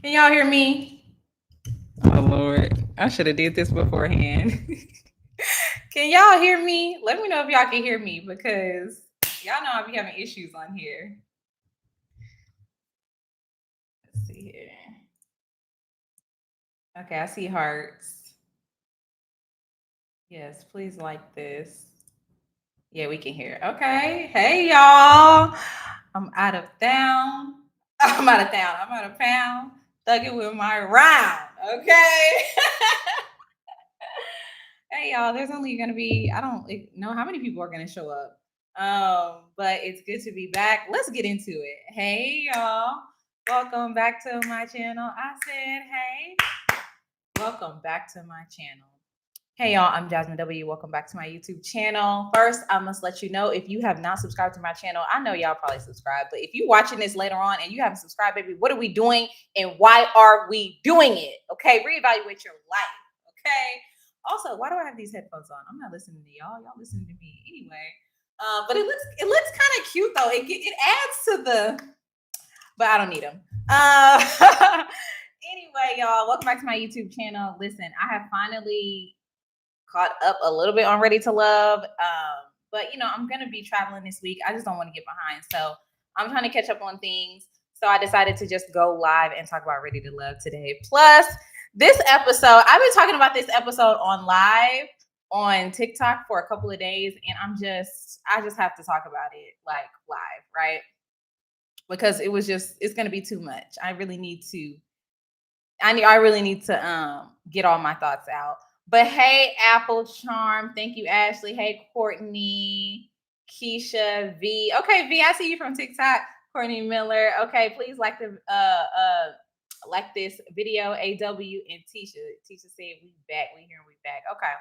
Can y'all hear me? Oh Lord, I should have did this beforehand. Can y'all hear me? Let me know if y'all can hear me because y'all know I be having issues on here. Let's see here. Okay, I see hearts. Yes, please like this. Yeah, we can hear. Okay. Hey y'all. I'm out of town. I'm out of town. I'm out of town. Thugging with my round. Okay. Hey y'all, there's only gonna be I don't know how many people are gonna show up. But it's good to be back. Let's get into it. Hey y'all, welcome back to my channel. I said hey, welcome back to my channel. Hey y'all, I'm Jasmine W. Welcome back to my YouTube channel. First, I must let you know if you have not subscribed to my channel, I know y'all probably subscribed, but if you're watching this later on and you haven't subscribed, baby, what are we doing and why are we doing it? Okay, reevaluate your life. Okay. Also, why do I have these headphones on? I'm not listening to y'all. Y'all listening to me anyway. But it looks kind of cute though. It adds to the, but I don't need them. Anyway, y'all, welcome back to my YouTube channel. Listen, I have finally caught up a little bit on Ready to Love. But I'm gonna be traveling this week. I just don't want to get behind. So I'm trying to catch up on things. So I decided to just go live and talk about Ready to Love today. Plus, this episode, I've been talking about this episode on live on TikTok for a couple of days, and I just have to talk about it like live, right? Because it's gonna be too much. I really need to get all my thoughts out. But hey, Apple Charm. Thank you, Ashley. Hey, Courtney, Keisha, V. Okay, V, I see you from TikTok. Courtney Miller. Okay, please like this video. AW and Tisha. Tisha said we back. We here and we back. Okay.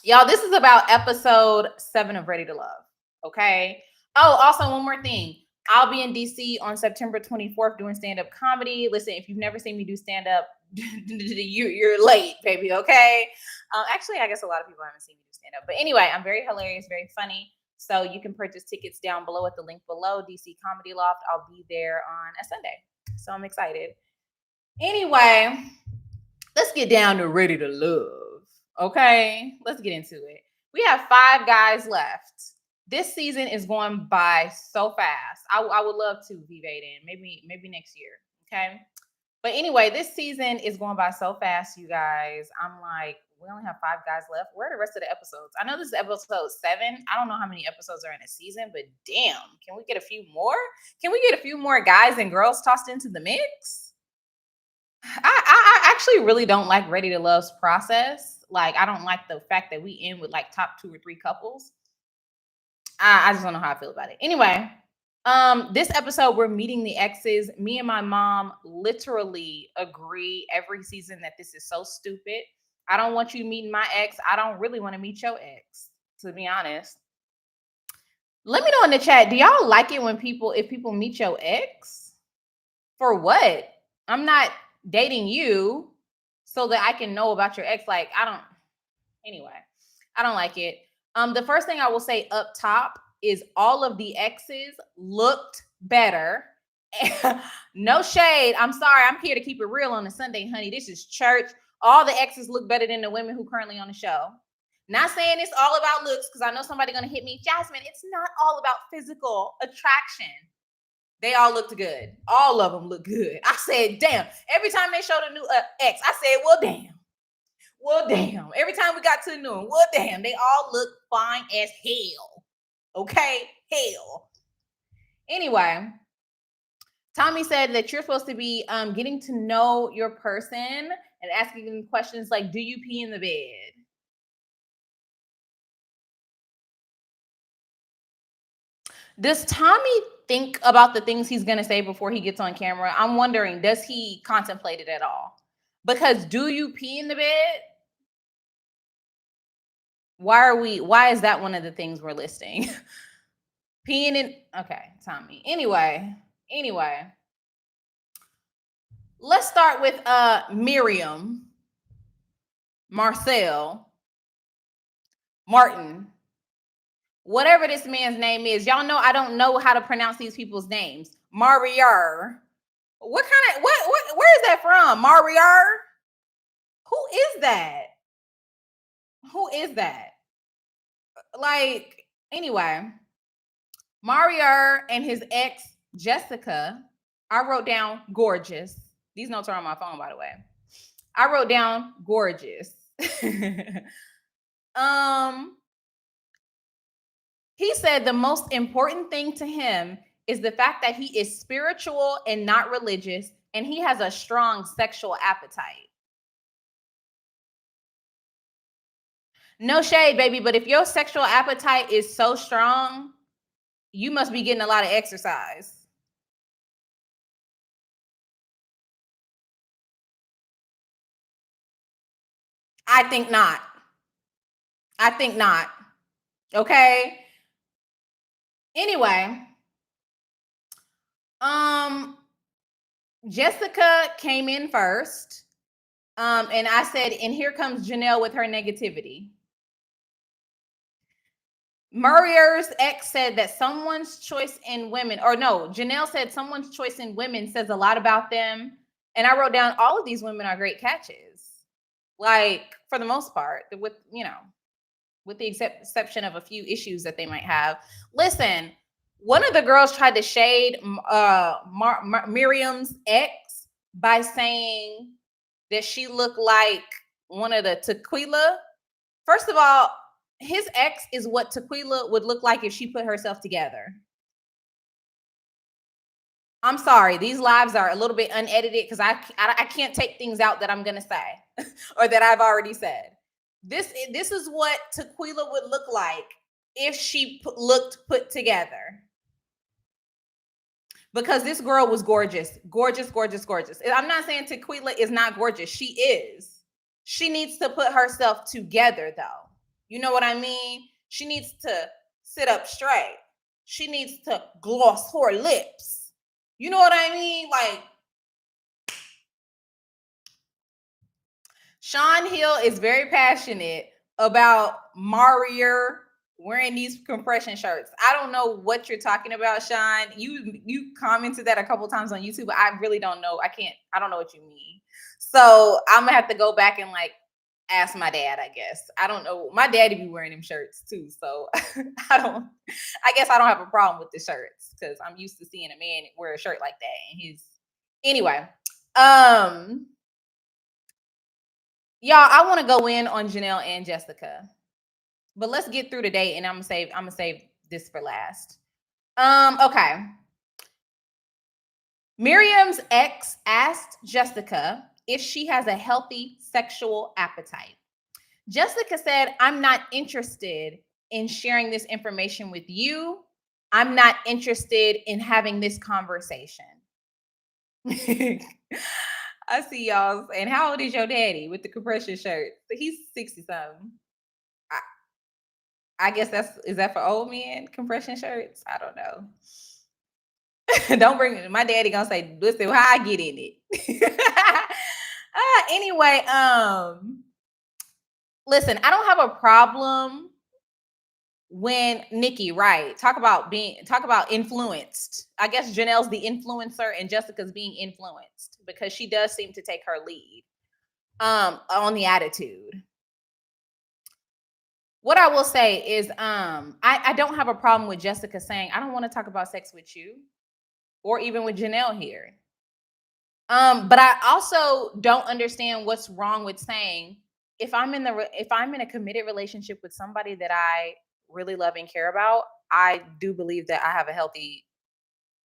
Y'all, this is about episode 7 of Ready to Love. Okay. Oh, also one more thing. I'll be in DC on September 24th doing stand-up comedy. Listen, if you've never seen me do stand-up, you're late, baby. Okay. Actually, I guess a lot of people haven't seen me do stand-up. But anyway, I'm very hilarious, very funny. So you can purchase tickets down below at the link below, DC Comedy Loft. I'll be there on a Sunday. So I'm excited. Anyway, let's get down to Ready to Love. Okay, let's get into it. We have 5 guys left. This season is going by so fast. I would love to be in maybe next year. Okay, but anyway, this season is going by so fast, you guys. I'm like, we only have 5 guys left. Where are the rest of the episodes? I know this is episode 7. I don't know how many episodes are in a season, but damn, can we get a few more? Can we get a few more guys and girls tossed into the mix? I actually really don't like Ready to Love's process. Like, I don't like the fact that we end with like top 2 or 3 couples. I just don't know how I feel about it. Anyway, this episode we're meeting the exes. Me and my mom literally agree every season that this is so stupid. I don't want you meeting my ex. I don't really want to meet your ex, to be honest. Let me know in the chat. Do y'all like it when if people meet your ex? For what? I'm not dating you so that I can know about your ex. Like, anyway, I don't like it. The first thing I will say up top is all of the exes looked better. No shade. I'm sorry. I'm here to keep it real on a Sunday, honey. This is church. All the exes look better than the women who currently on the show. Not saying it's all about looks, because I know somebody gonna hit me. Jasmine, it's not all about physical attraction. They all looked good. All of them look good. I said, damn. Every time they showed a new ex, I said, well, damn. Well, damn. Every time we got to the new one, well, damn. They all look fine as hell. Okay? Hell. Anyway, Tommy said that you're supposed to be getting to know your person and asking them questions like, do you pee in the bed? Does Tommy think about the things he's going to say before he gets on camera? I'm wondering, does he contemplate it at all? Because do you pee in the bed? Why is that one of the things we're listing? Peeing in, okay, Tommy. Anyway, let's start with Miriam, Marcel, Martin, whatever this man's name is. Y'all know I don't know how to pronounce these people's names. Marier, What kind of where is that from? Marier? Who is that? Who is that? Like, anyway, Marier and his ex Jessica. I wrote down gorgeous. These notes are on my phone, by the way. I wrote down gorgeous. He said the most important thing to him is the fact that he is spiritual and not religious, and he has a strong sexual appetite. No shade, baby, but if your sexual appetite is so strong, you must be getting a lot of exercise. I think not. I think not. Okay. Anyway, Jessica came in first. And I said, and here comes Janelle with her negativity. Murrier's ex said that someone's choice in women, or no, Janelle said someone's choice in women says a lot about them. And I wrote down all of these women are great catches. Like, for the most part, with the exception of a few issues that they might have. Listen, one of the girls tried to shade Miriam's ex by saying that she looked like one of the Tequila. First of all, his ex is what Tequila would look like if she put herself together. I'm sorry, these lives are a little bit unedited because I can't take things out that I'm gonna say or that I've already said. This is what Tequila would look like if she looked put together. Because this girl was gorgeous, gorgeous, gorgeous, gorgeous. I'm not saying Tequila is not gorgeous. She is. She needs to put herself together, though. You know what I mean? She needs to sit up straight. She needs to gloss her lips. You know what I mean? Like, Sean Hill is very passionate about Marier wearing these compression shirts. I don't know what you're talking about, Sean. You commented that a couple times on YouTube, but I really don't know. I don't know what you mean. So I'm gonna have to go back and like ask my dad, I guess. I don't know. My daddy be wearing them shirts too. So I guess I don't have a problem with the shirts because I'm used to seeing a man wear a shirt like that. And anyway. Y'all, I want to go in on Janelle and Jessica. But let's get through today, and I'm gonna save this for last. Okay. Miriam's ex asked Jessica if she has a healthy sexual appetite. Jessica said, "I'm not interested in sharing this information with you. I'm not interested in having this conversation." I see y'all. And how old is your daddy with the compression shirt? He's 60 something. I guess is that for old men, compression shirts? I don't know. Don't bring it. My daddy gonna say, listen, how I get in it. Anyway, listen, I don't have a problem when Nikki, right? Talk about influenced. I guess Janelle's the influencer and Jessica's being influenced because she does seem to take her lead on the attitude. What I will say is I don't have a problem with Jessica saying, I don't want to talk about sex with you or even with Janelle here. But I also don't understand what's wrong with saying if I'm in a committed relationship with somebody that I really love and care about, I do believe that I have a healthy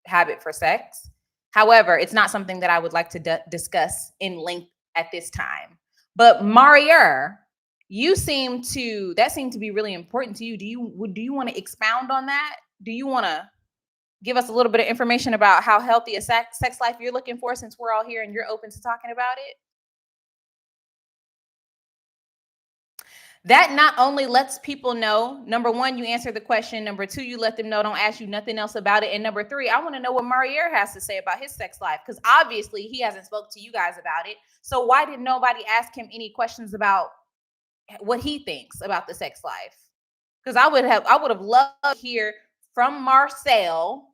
habit for sex. However, it's not something that I would like to discuss in length at this time. But Marier, that seemed to be really important to you. Do you want to expound on that? Do you want to give us a little bit of information about how healthy a sex life you're looking for, since we're all here and you're open to talking about it? That not only lets people know, number one, you answer the question. Number two, you let them know, don't ask you nothing else about it. And number three, I want to know what Marier has to say about his sex life, because obviously he hasn't spoke to you guys about it. So why did nobody ask him any questions about what he thinks about the sex life? Because I would have loved to hear from Marcel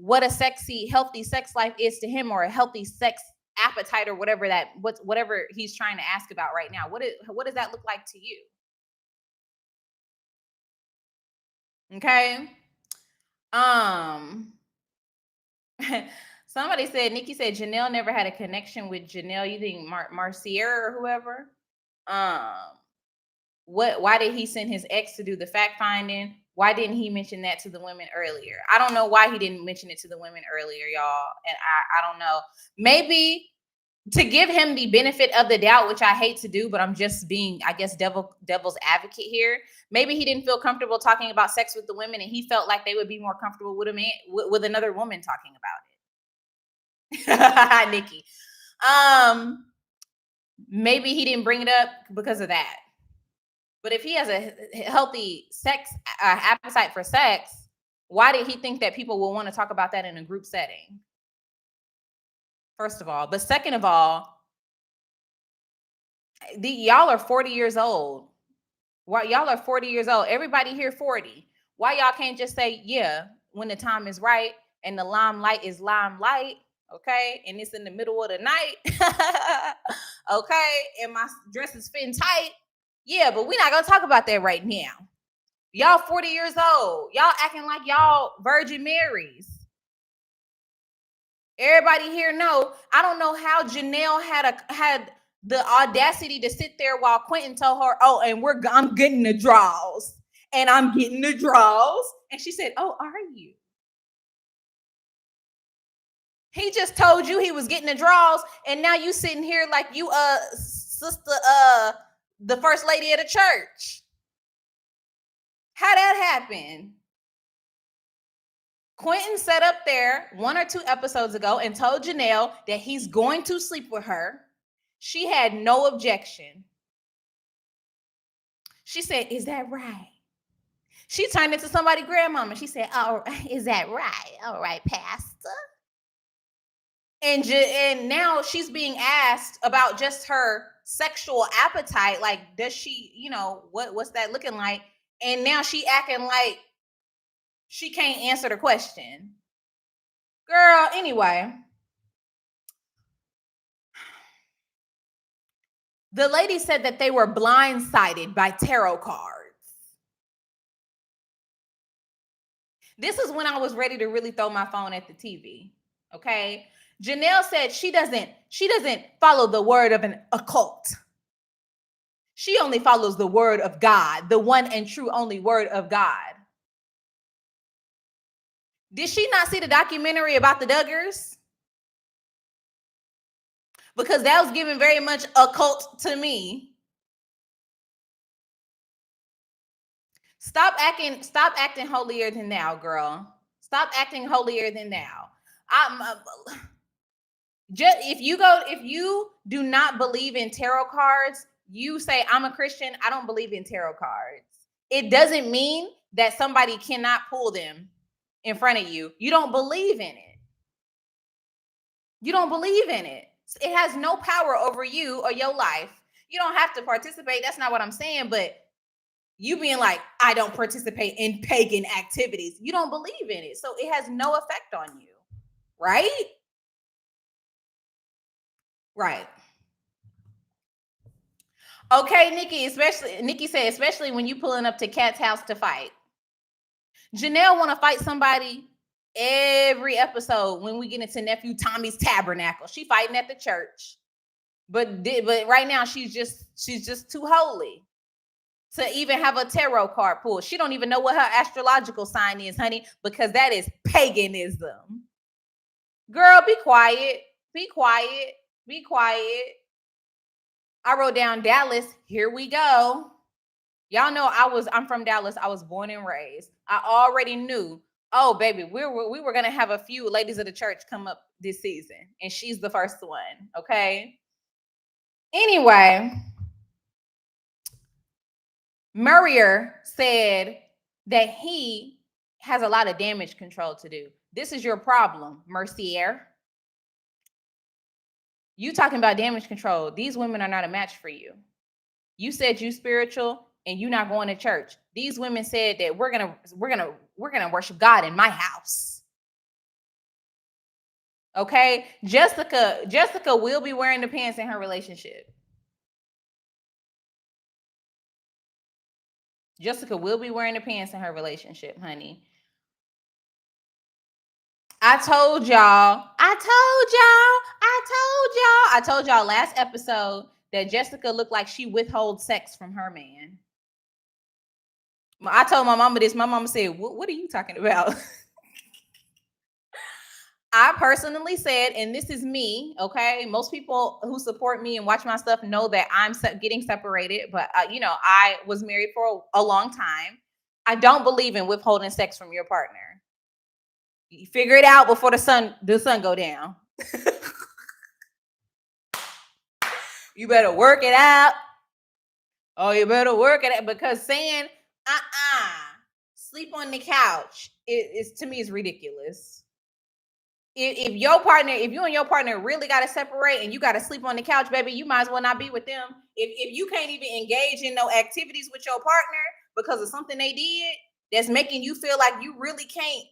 what a sexy, healthy sex life is to him, or a healthy sex appetite, or whatever he's trying to ask about right now. What does that look like to you? Okay. Um Somebody said, Nikki said Janelle never had a connection with Janelle. You think Marcier or whoever? Um, why did he send his ex to do the fact finding? Why didn't he mention that to the women earlier? I don't know why he didn't mention it to the women earlier, y'all. And I don't know. Maybe to give him the benefit of the doubt, which I hate to do, but I'm just being, I guess, devil's advocate here. Maybe he didn't feel comfortable talking about sex with the women, and he felt like they would be more comfortable with a man, with another woman talking about it. Nikki. Maybe he didn't bring it up because of that. But if he has a healthy sex appetite for sex, why did he think that people will want to talk about that in a group setting? First of all. But second of all, y'all are 40 years old. Why y'all are 40 years old? Everybody here 40. Why y'all can't just say, yeah, when the time is right and the limelight is limelight, okay? And it's in the middle of the night, okay? And my dress is fitting tight. Yeah, but we're not gonna talk about that right now. Y'all 40 years old. Y'all acting like y'all Virgin Marys. Everybody here know. I don't know how Janelle had the audacity to sit there while Quentin told her, "Oh, and I'm getting the draws, and I'm getting the draws," and she said, "Oh, are you?" He just told you he was getting the draws, and now you sitting here like you sister the first lady of the church. How that happened? Quentin sat up there 1 or 2 episodes ago and told Janelle that he's going to sleep with her. She had no objection. She said, "Is that right?" She turned into somebody's grandmama. She said, "Oh, is that right? All right, Pastor." And now she's being asked about just her sexual appetite. Like, does she, what's that looking like? And now she acting like she can't answer the question. Girl, anyway. The lady said that they were blindsided by tarot cards. This is when I was ready to really throw my phone at the TV. Okay. Janelle said she doesn't follow the word of an occult. She only follows the word of God, the one and true only word of God. Did she not see the documentary about the Duggars? Because that was giving very much occult to me. Stop acting holier than thou, girl. Stop acting holier than thou. If you do not believe in tarot cards, you say, "I'm a Christian, I don't believe in tarot cards." It doesn't mean that somebody cannot pull them in front of you. You don't believe in it. You don't believe in it. It has no power over you or your life. You don't have to participate. That's not what I'm saying. But you being like, "I don't participate in pagan activities." You don't believe in it. So it has no effect on you. Right? Right. Okay, Nikki, Nikki said, especially when you pulling up to Cat's house to fight. Janelle want to fight somebody every episode when we get into Nephew Tommy's tabernacle. She fighting at the church. But right now she's just too holy to even have a tarot card pull. She don't even know what her astrological sign is, honey, because that is paganism. Girl, be quiet. Be quiet. Be quiet. I wrote down Dallas. Here we go. Y'all know I'm from Dallas. I was born and raised. I already knew, oh baby, we were gonna have a few ladies of the church come up this season, and she's the first one. Okay. Anyway, Murrier said that he has a lot of damage control to do. This is your problem, Mercier. You talking about damage control. These women are not a match for you. You said you spiritual and you not going to church. These women said that we're gonna worship God in my house. Okay, Jessica will be wearing the pants in her relationship. Jessica will be wearing the pants in her relationship, honey. I told y'all. I told y'all last episode that Jessica looked like she withholds sex from her man. I told my mama this. My mama said, what are you talking about? I personally said, and this is me, okay? Most people who support me and watch my stuff know that I'm getting separated, but I was married for a long time. I don't believe in withholding sex from your partner. You figure it out before the sun go down. You better work it out. Oh, you better work it out, because saying sleep on the couch is to me is ridiculous. If you and your partner really got to separate and you got to sleep on the couch, baby, you might as well not be with them. If you can't even engage in no activities with your partner because of something they did that's making you feel like you really can't,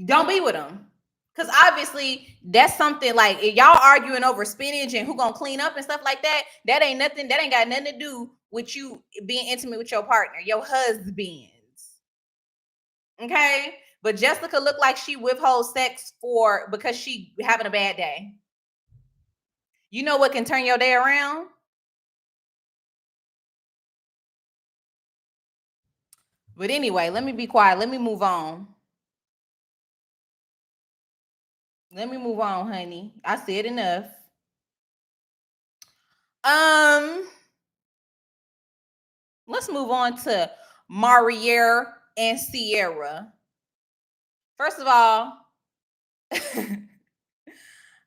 don't be with them. Because obviously that's something like, if y'all arguing over spinach and who gonna clean up and stuff like that, that ain't got nothing to do with you being intimate with your partner, your husbands. Okay. But Jessica looked like she withholds sex because she having a bad day. You know what can turn your day around? But anyway, let me be quiet. Let me move on. Let me move on, honey. I said enough. Let's move on to Marier and Sierra. First of all, I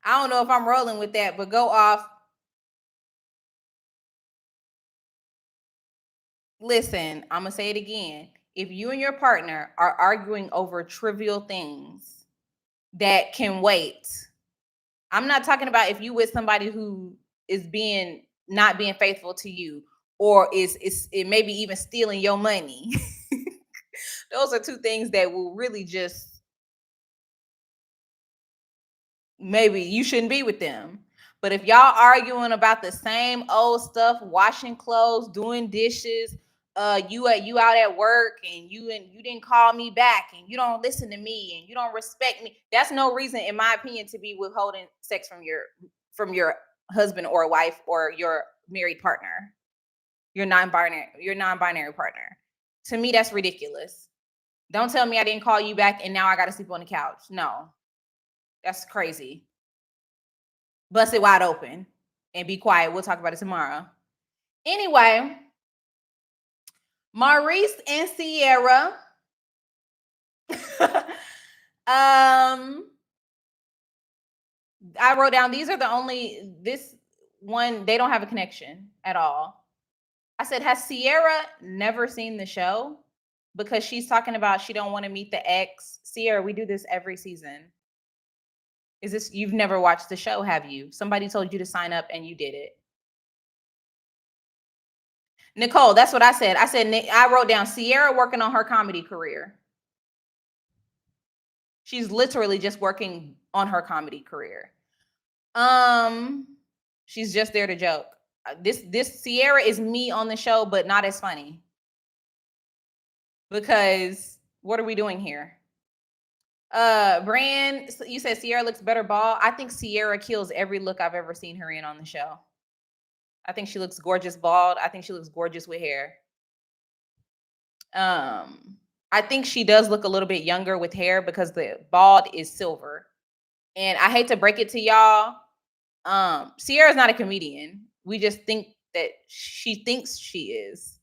don't know if I'm rolling with that, but go off. Listen, I'm going to say it again. If you and your partner are arguing over trivial things that can wait, I'm not talking about if you with somebody who is not being faithful to you, or it maybe even stealing your money. Those are two things that will really just, maybe you shouldn't be with them. But if y'all arguing about the same old stuff, washing clothes, doing dishes, you out at work and you didn't call me back and you don't listen to me and you don't respect me, that's no reason, in my opinion, to be withholding sex from your husband or wife or your married partner, your non-binary partner. To me, that's ridiculous. Don't tell me I didn't call you back and now I got to sleep on the couch. No, that's crazy. Bust it wide open and be quiet. We'll talk about it tomorrow. Anyway, Maurice and Sierra. I wrote down, these are this one, they don't have a connection at all. I said, has Sierra never seen the show? Because she's talking about she don't want to meet the ex. Sierra, we do this every season. You've never watched the show, have you? Somebody told you to sign up and you did it. Nicole, that's what I said. I wrote down Sierra working on her comedy career. She's literally just working on her comedy career. She's just there to joke. This Sierra is me on the show, but not as funny. Because what are we doing here? Brand, you said Sierra looks better bald. I think Sierra kills every look I've ever seen her in on the show. I think she looks gorgeous bald. I think she looks gorgeous with hair. I think she does look a little bit younger with hair because the bald is silver. And I hate to break it to y'all, Sierra's not a comedian. We just think that she thinks she is.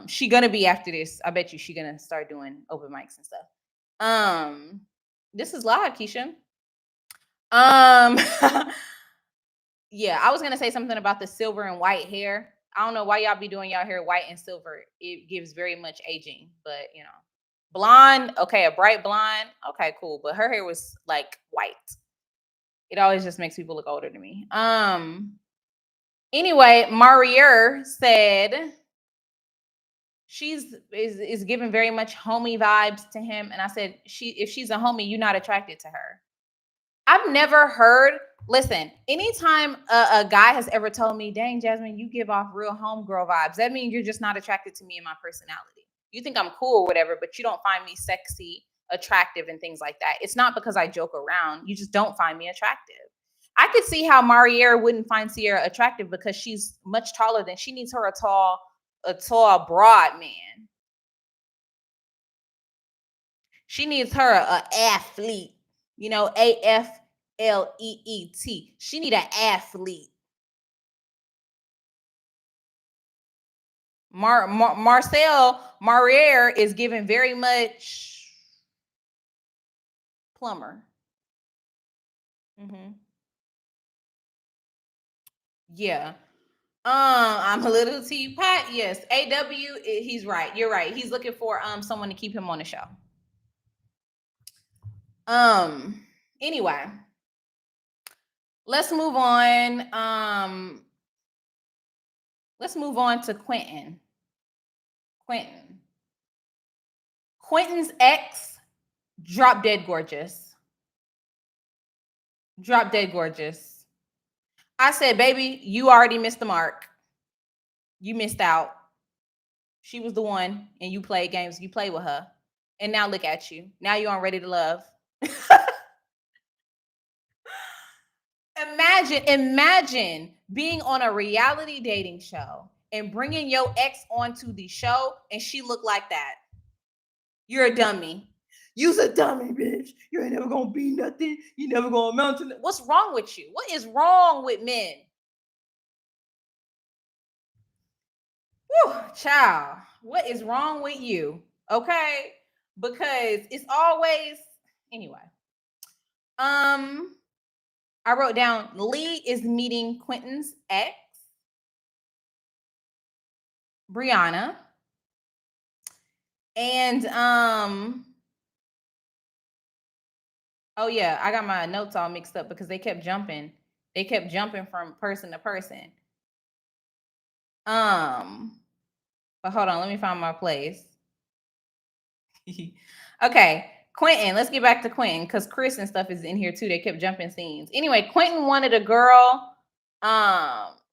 She gonna be after this. I bet you she gonna start doing open mics and stuff. This is live, Keisha. Yeah, I was gonna say something about the silver and white hair. I don't know why y'all be doing y'all hair white and silver. It gives very much aging, but blonde, okay, a bright blonde, okay, cool. But her hair was like white. It always just makes people look older to me. Anyway, Marier said is giving very much homie vibes to him. And I said, if she's a homie, you're not attracted to her. I've never heard. Listen, anytime a guy has ever told me, "Dang, Jasmine, you give off real homegirl vibes," that means you're just not attracted to me and my personality. You think I'm cool or whatever, but you don't find me sexy, attractive, and things like that. It's not because I joke around. You just don't find me attractive. I could see how Marielle wouldn't find Sierra attractive because she's much taller than she needs her a tall, broad man. She needs her a athlete, AFLEET. She need an athlete. Marcel Mariere is giving very much plumber. Yeah. I'm a little teapot. Yes. AW, he's right. You're right. He's looking for someone to keep him on the show. Anyway. Let's move on. Let's move on to Quentin. Quentin's ex, drop dead gorgeous. Drop dead gorgeous. I said, baby, you already missed the mark. You missed out. She was the one, and you played games. You played with her. And now look at you. Now you're on Ready to Love. Imagine being on a reality dating show and bringing your ex onto the show and she looked like that. You're a dummy. You's a dummy, bitch. You ain't never gonna be nothing. You never gonna amount to nothing. What's wrong with you? What is wrong with men? Whew, child. What is wrong with you? Okay? Because it's always anyway. I wrote down Lee is meeting Quentin's ex, Brianna. And oh yeah, I got my notes all mixed up because they kept jumping. They kept jumping from person to person. But hold on, let me find my place. Okay, Quentin, let's get back to Quentin because Chris and stuff is in here too. They kept jumping scenes. Anyway, Quentin wanted a girl.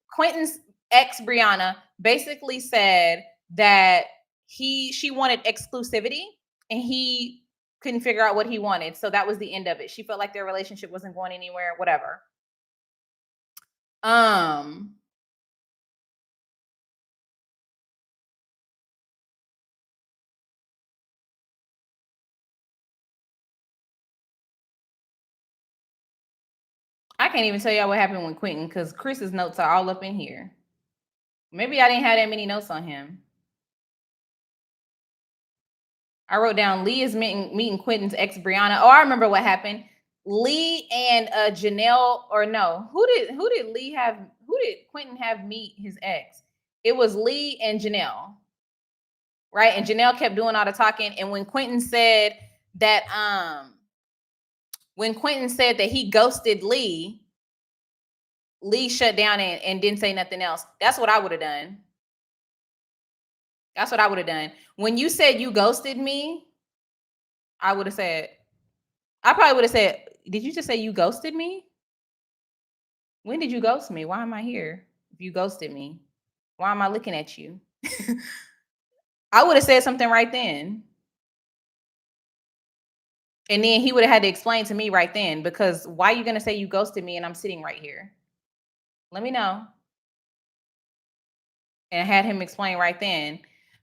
Quentin's ex Brianna basically said that she wanted exclusivity and he couldn't figure out what he wanted. So that was the end of it. She felt like their relationship wasn't going anywhere, whatever. I can't even tell y'all what happened with Quentin because Chris's notes are all up in here. Maybe I didn't have that many notes on him. I wrote down Lee is meeting Quentin's ex Brianna. Oh, I remember what happened. Lee and Janelle, or no, who did Quentin have meet his ex? It was Lee and Janelle, right? And Janelle kept doing all the talking. And when Quentin said that he ghosted Lee, Lee shut down and didn't say nothing else. That's what I would have done. That's what I would have done. When you said you ghosted me, I probably would have said, did you just say you ghosted me? When did you ghost me? Why am I here? If you ghosted me, why am I looking at you? I would have said something right then. And then he would have had to explain to me right then, because why are you going to say you ghosted me and I'm sitting right here? Let me know. And I had him explain right then,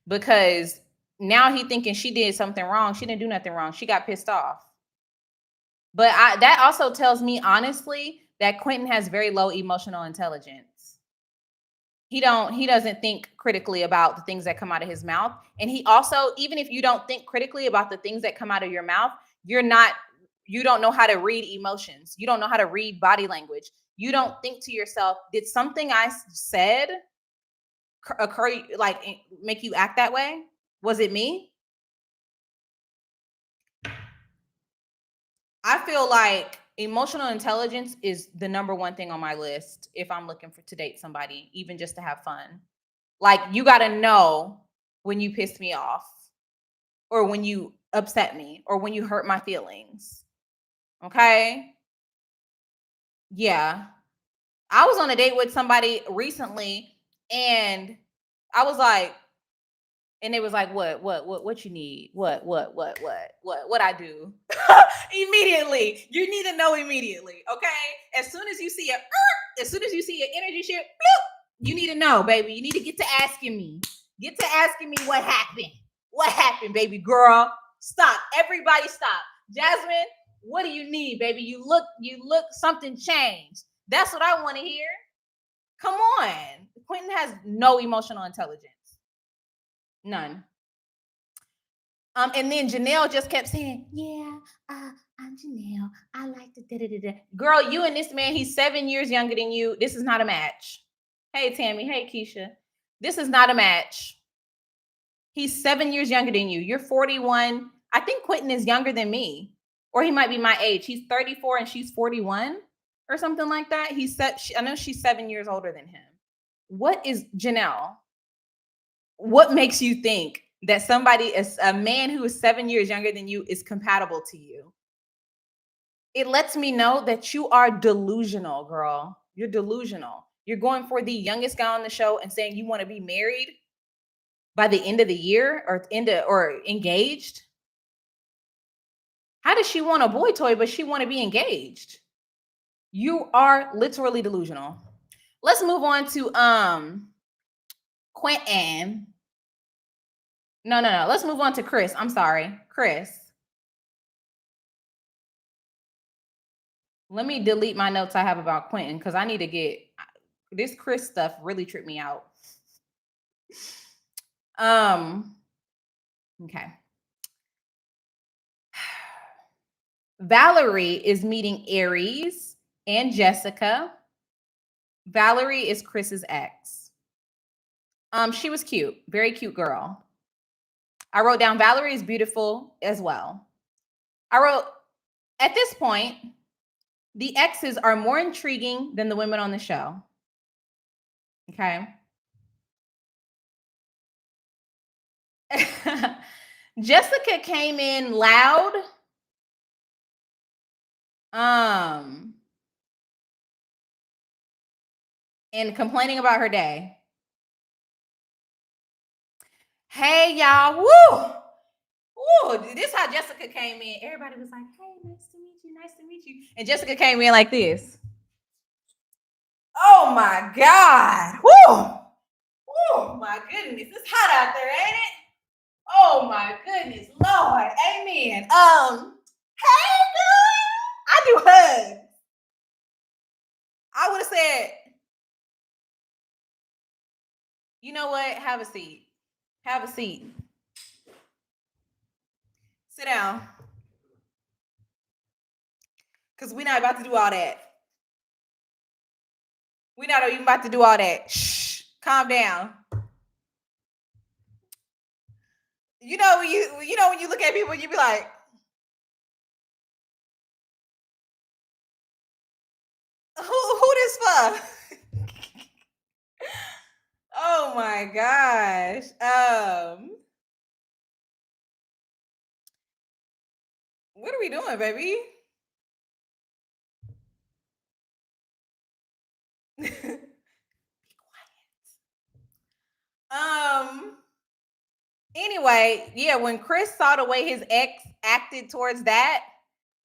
because now he thinking she did something wrong. She didn't do nothing wrong. She got pissed off. But that also tells me, honestly, that Quentin has very low emotional intelligence. He doesn't think critically about the things that come out of his mouth. And he also, even if you don't think critically about the things that come out of your mouth, you don't know how to read emotions. You don't know how to read body language. You don't think to yourself, did something I said occur, like make you act that way? Was it me? I feel like emotional intelligence is the number one thing on my list if I'm looking to date somebody, even just to have fun. Like, you got to know when you pissed me off, or when you upset me, or when you hurt my feelings. Okay? Yeah. I was on a date with somebody recently, and I was like, and it was like, what you need? What I do? Immediately. You need to know immediately. Okay. As soon as you see as soon as you see an energy shift, bloop, you need to know, baby. You need to get to asking me. Get to asking me what happened. What happened, baby girl? Stop. Everybody stop. Jasmine, what do you need, baby? You look something changed. That's what I want to hear. Come on. Quentin has no emotional intelligence. None. And then Janelle just kept saying, yeah, I'm Janelle. I like the da-da-da-da. Girl, you and this man, he's 7 years younger than you. This is not a match. Hey, Tammy. Hey, Keisha. This is not a match. He's 7 years younger than you. You're 41. I think Quentin is younger than me. Or he might be my age. He's 34 and she's 41 or something like that. I know she's 7 years older than him. What is Janelle? What makes you think that somebody is a man who is 7 years younger than you is compatible to you? It lets me know that you are delusional, girl. You're delusional. You're going for the youngest guy on the show and saying you want to be married by the end of the year or engaged. How does she want a boy toy, but she want to be engaged? You are literally delusional. Let's move on to Quentin. No. Let's move on to Chris. I'm sorry, Chris. Let me delete my notes I have about Quentin because I need to get this Chris stuff really tripped me out. Okay. Valerie is meeting Aries and Jessica. Valerie is Chris's ex. She was cute, very cute girl. I wrote down Valerie is beautiful as well. I wrote, at this point, the exes are more intriguing than the women on the show. Okay. Jessica came in loud. And complaining about her day. Hey, y'all. Woo! Woo! This is how Jessica came in. Everybody was like, hey, nice to meet you. Nice to meet you. And Jessica came in like this. Oh, my God. Woo! Oh, my goodness. It's hot out there, ain't it? Oh, my goodness. Lord. Amen. Hey, girl. I do hugs. I would have said, you know what? Have a seat. Have a seat. Sit down. Because we're not about to do all that. We're not even about to do all that. Shh. Calm down. You know when you look at people, you be like, who this for? Oh my gosh. What are we doing, baby? Be quiet. Anyway, yeah, when Chris saw the way his ex acted towards that,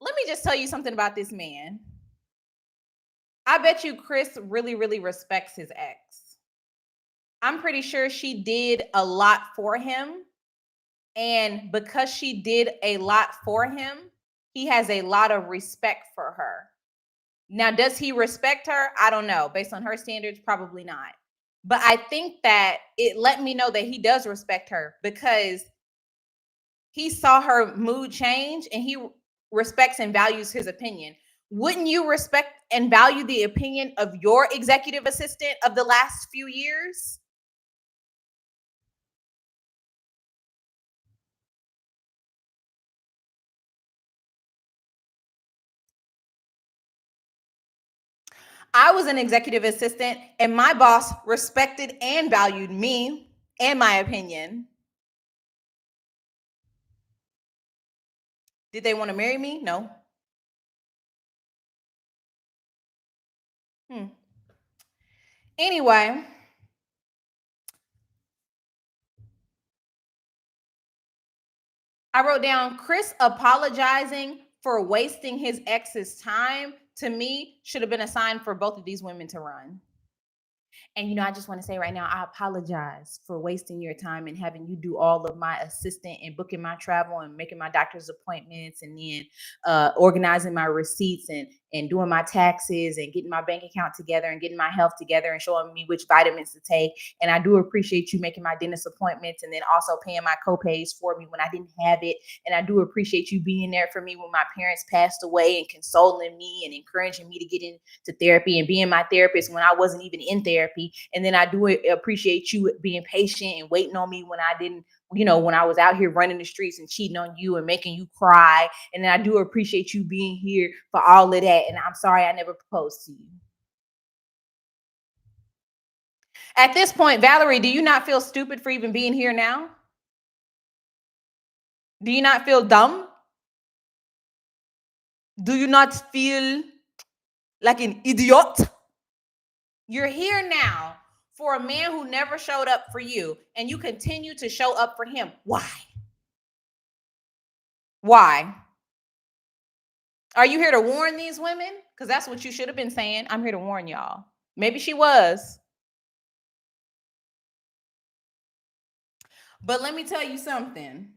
let me just tell you something about this man. I bet you Chris really, really respects his ex. I'm pretty sure she did a lot for him. And because she did a lot for him, he has a lot of respect for her. Now, does he respect her? I don't know. Based on her standards, probably not. But I think that it let me know that he does respect her because he saw her mood change and he respects and values his opinion. Wouldn't you respect and value the opinion of your executive assistant of the last few years? I was an executive assistant and my boss respected and valued me and my opinion. Did they want to marry me? No. Anyway, I wrote down Chris apologizing for wasting his ex's time to me should have been a sign for both of these women to run. And I just want to say right now, I apologize for wasting your time and having you do all of my assistant and booking my travel and making my doctor's appointments and then organizing my receipts and doing my taxes and getting my bank account together and getting my health together and showing me which vitamins to take. And I do appreciate you making my dentist appointments and then also paying my copays for me when I didn't have it. And I do appreciate you being there for me when my parents passed away and consoling me and encouraging me to get into therapy and being my therapist when I wasn't even in therapy. And then I do appreciate you being patient and waiting on me when I didn't, when I was out here running the streets and cheating on you and making you cry. And then I do appreciate you being here for all of that. And I'm sorry I never proposed to you. At this point, Valerie, do you not feel stupid for even being here now? Do you not feel dumb? Do you not feel like an idiot? You're here now for a man who never showed up for you, and you continue to show up for him. Why? Why? Are you here to warn these women? Because that's what you should have been saying. I'm here to warn y'all. Maybe she was. But let me tell you something.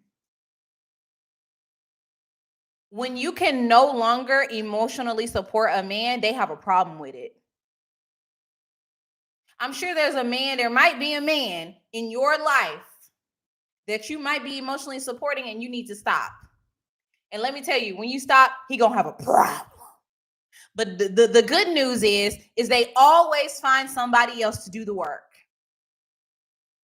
When you can no longer emotionally support a man, they have a problem with it. I'm sure there might be a man in your life that you might be emotionally supporting and you need to stop. And let me tell you, when you stop, he gonna have a problem. But the good news is they always find somebody else to do the work.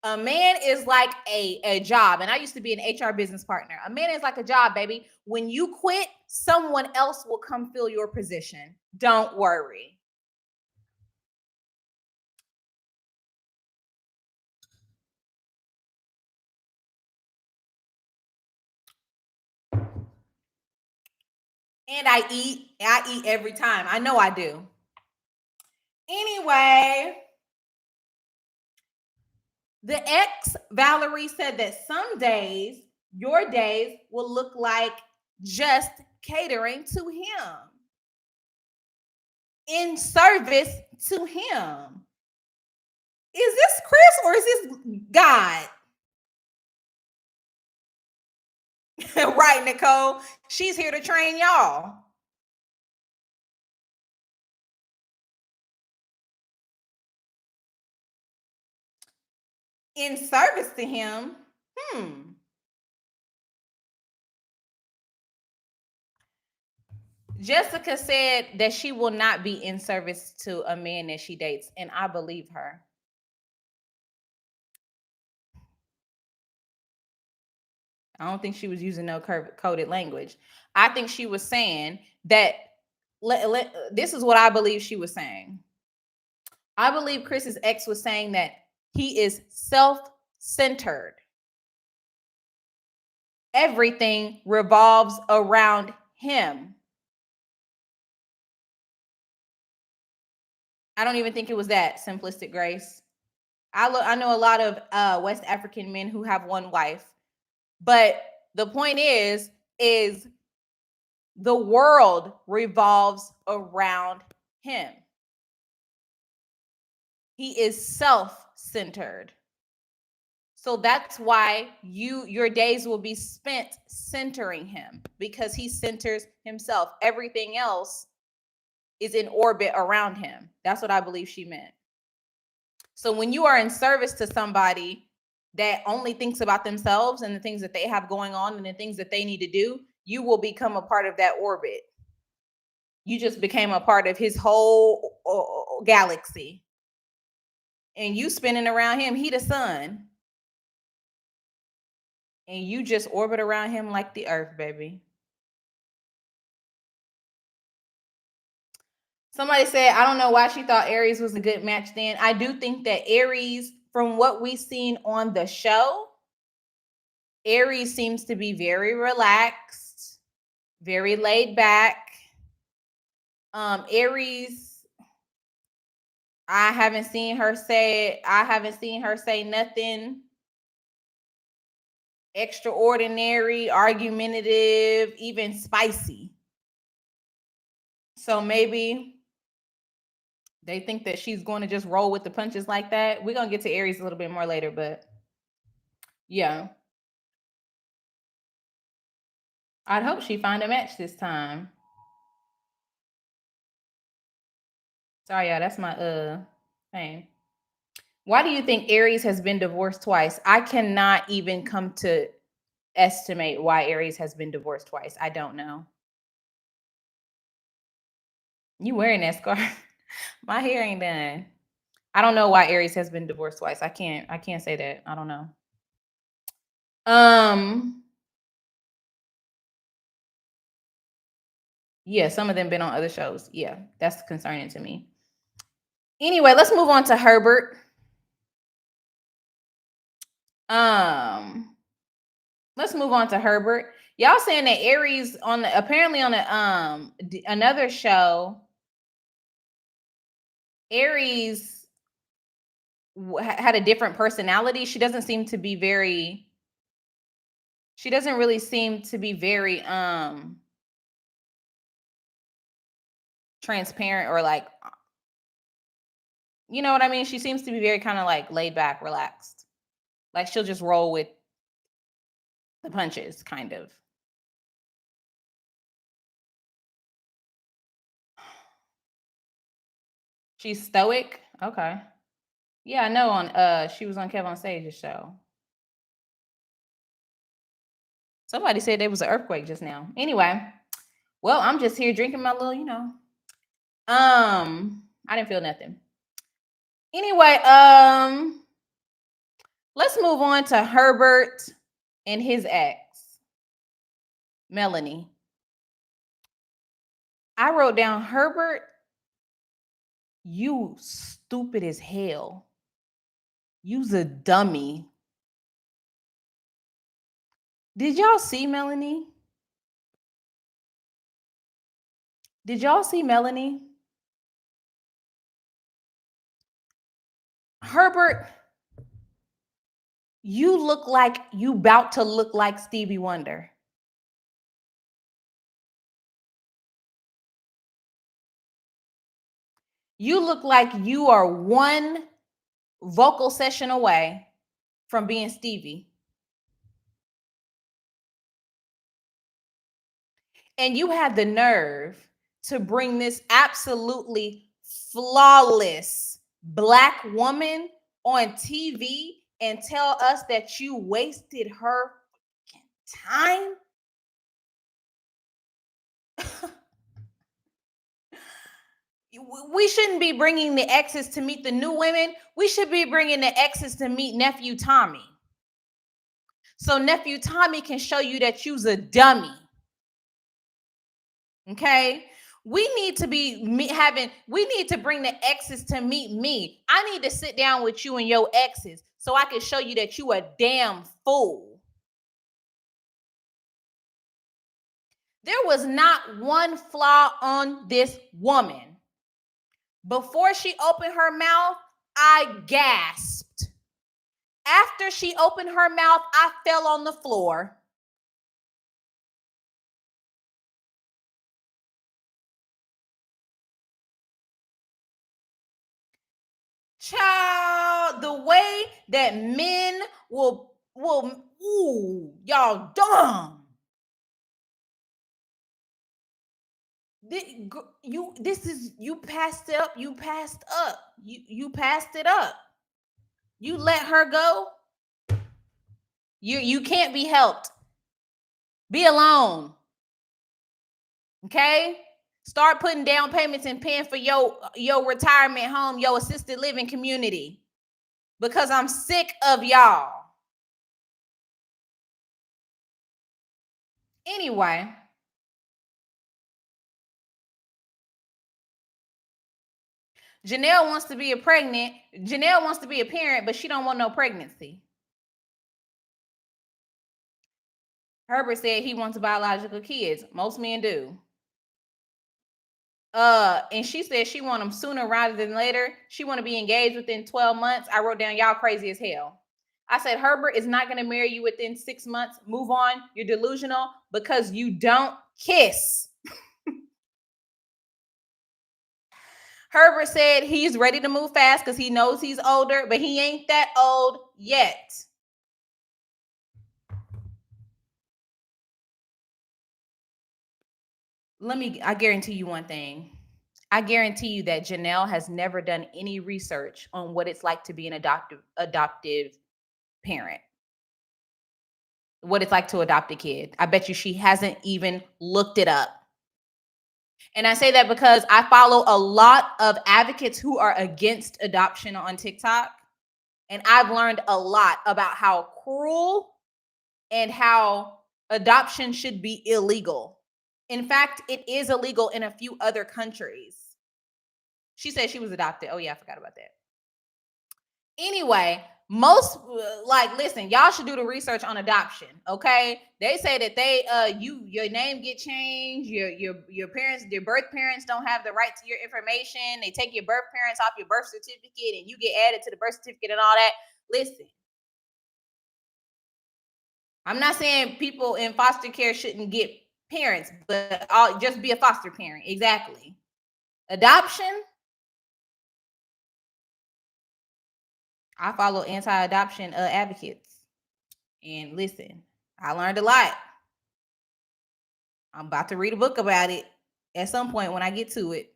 A man is like a job, and I used to be an HR business partner. A man is like a job, baby. When you quit, someone else will come fill your position. Don't worry. And I eat every time. I know I do. Anyway, the ex Valerie said that some days, your days will look like just catering to him, in service to him. Is this Chris or is this God? Right, Nicole. She's here to train y'all. In service to him. Jessica said that she will not be in service to a man that she dates, and I believe her. I don't think she was using no coded language. I think she was saying that this is what I believe she was saying. I believe Chris's ex was saying that he is self-centered. Everything revolves around him. I don't even think it was that simplistic, Grace. I know a lot of West African men who have one wife, but the point is the world revolves around him. He is self-centered. So that's why your days will be spent centering him, because he centers himself. Everything else is in orbit around him. That's what I believe she meant. So when you are in service to somebody that only thinks about themselves and the things that they have going on and the things that they need to do, you will become a part of that orbit. You just became a part of his whole galaxy. And you spinning around him, he the sun. And you just orbit around him like the earth, baby. Somebody said, I don't know why she thought Aries was a good match then. I do think that Aries, from what we've seen on the show, Aries seems to be very relaxed. very laid back. Aries, I haven't seen her say nothing extraordinary, argumentative, even spicy. So maybe they think that she's going to just roll with the punches like that. We're going to get to Aries a little bit more later, but yeah. I'd hope she find a match this time. Sorry, y'all. That's my thing. Why do you think Aries has been divorced twice? I cannot even come to estimate why Aries has been divorced twice. I don't know. You wearing that scarf? My hair ain't done. I don't know why Aries has been divorced twice. I can't say that. I don't know. Yeah, some of them been on other shows. Yeah, that's concerning to me. Anyway, let's move on to Herbert. Let's move on to Herbert. Y'all saying that Aries apparently on another show, Aries had a different personality. She doesn't really seem to be very transparent or like, you know what I mean? She seems to be very kind of like laid back, relaxed. Like she'll just roll with the punches, kind of. She's stoic. Okay. Yeah, I know she was on Kevin Sage's show. Somebody said there was an earthquake just now. Anyway, well, I'm just here drinking my little, I didn't feel nothing. Anyway, let's move on to Herbert and his ex, Melanie. I wrote down, Herbert, you stupid as hell. You's a dummy. Did y'all see Melanie? Did y'all see Melanie? Herbert, you look like you about to look like Stevie Wonder. You look like you are one vocal session away from being Stevie. And you had the nerve to bring this absolutely flawless Black woman on TV and tell us that you wasted her time? We shouldn't be bringing the exes to meet the new women. We should be bringing the exes to meet Nephew Tommy. So Nephew Tommy can show you that you's a dummy. Okay? We need to bring the exes to meet me. I need to sit down with you and your exes so I can show you that you a damn fool. There was not one flaw on this woman. Before she opened her mouth, I gasped. After she opened her mouth, I fell on the floor. Child, the way that men will ooh, y'all dumb. You passed up. You passed it up. You let her go. You can't be helped. Be alone. Okay? Start putting down payments and paying for your retirement home, your assisted living community. Because I'm sick of y'all. Anyway. Janelle wants to be a parent, but she don't want no pregnancy. Herbert said he wants biological kids. Most men do. And she said she want them sooner rather than later. She want to be engaged within 12 months. I wrote down, y'all crazy as hell. I said, Herbert is not going to marry you within 6 months. Move on. You're delusional because you don't kiss. Herbert said he's ready to move fast because he knows he's older, but he ain't that old yet. I guarantee you one thing. I guarantee you that Janelle has never done any research on what it's like to be an adoptive parent. What it's like to adopt a kid. I bet you she hasn't even looked it up. And I say that because I follow a lot of advocates who are against adoption on TikTok. And I've learned a lot about how cruel and how adoption should be illegal. In fact, it is illegal in a few other countries. She said she was adopted. Oh yeah, I forgot about that. Anyway, listen, y'all should do the research on adoption. Okay, they say that your name get changed, your parents, your birth parents don't have the right to your information. They take your birth parents off your birth certificate, and you get added to the birth certificate and all that. Listen, I'm not saying people in foster care shouldn't get parents, but I'll just be a foster parent. Exactly. Adoption. I follow anti-adoption advocates. And listen, I learned a lot. I'm about to read a book about it at some point when I get to it.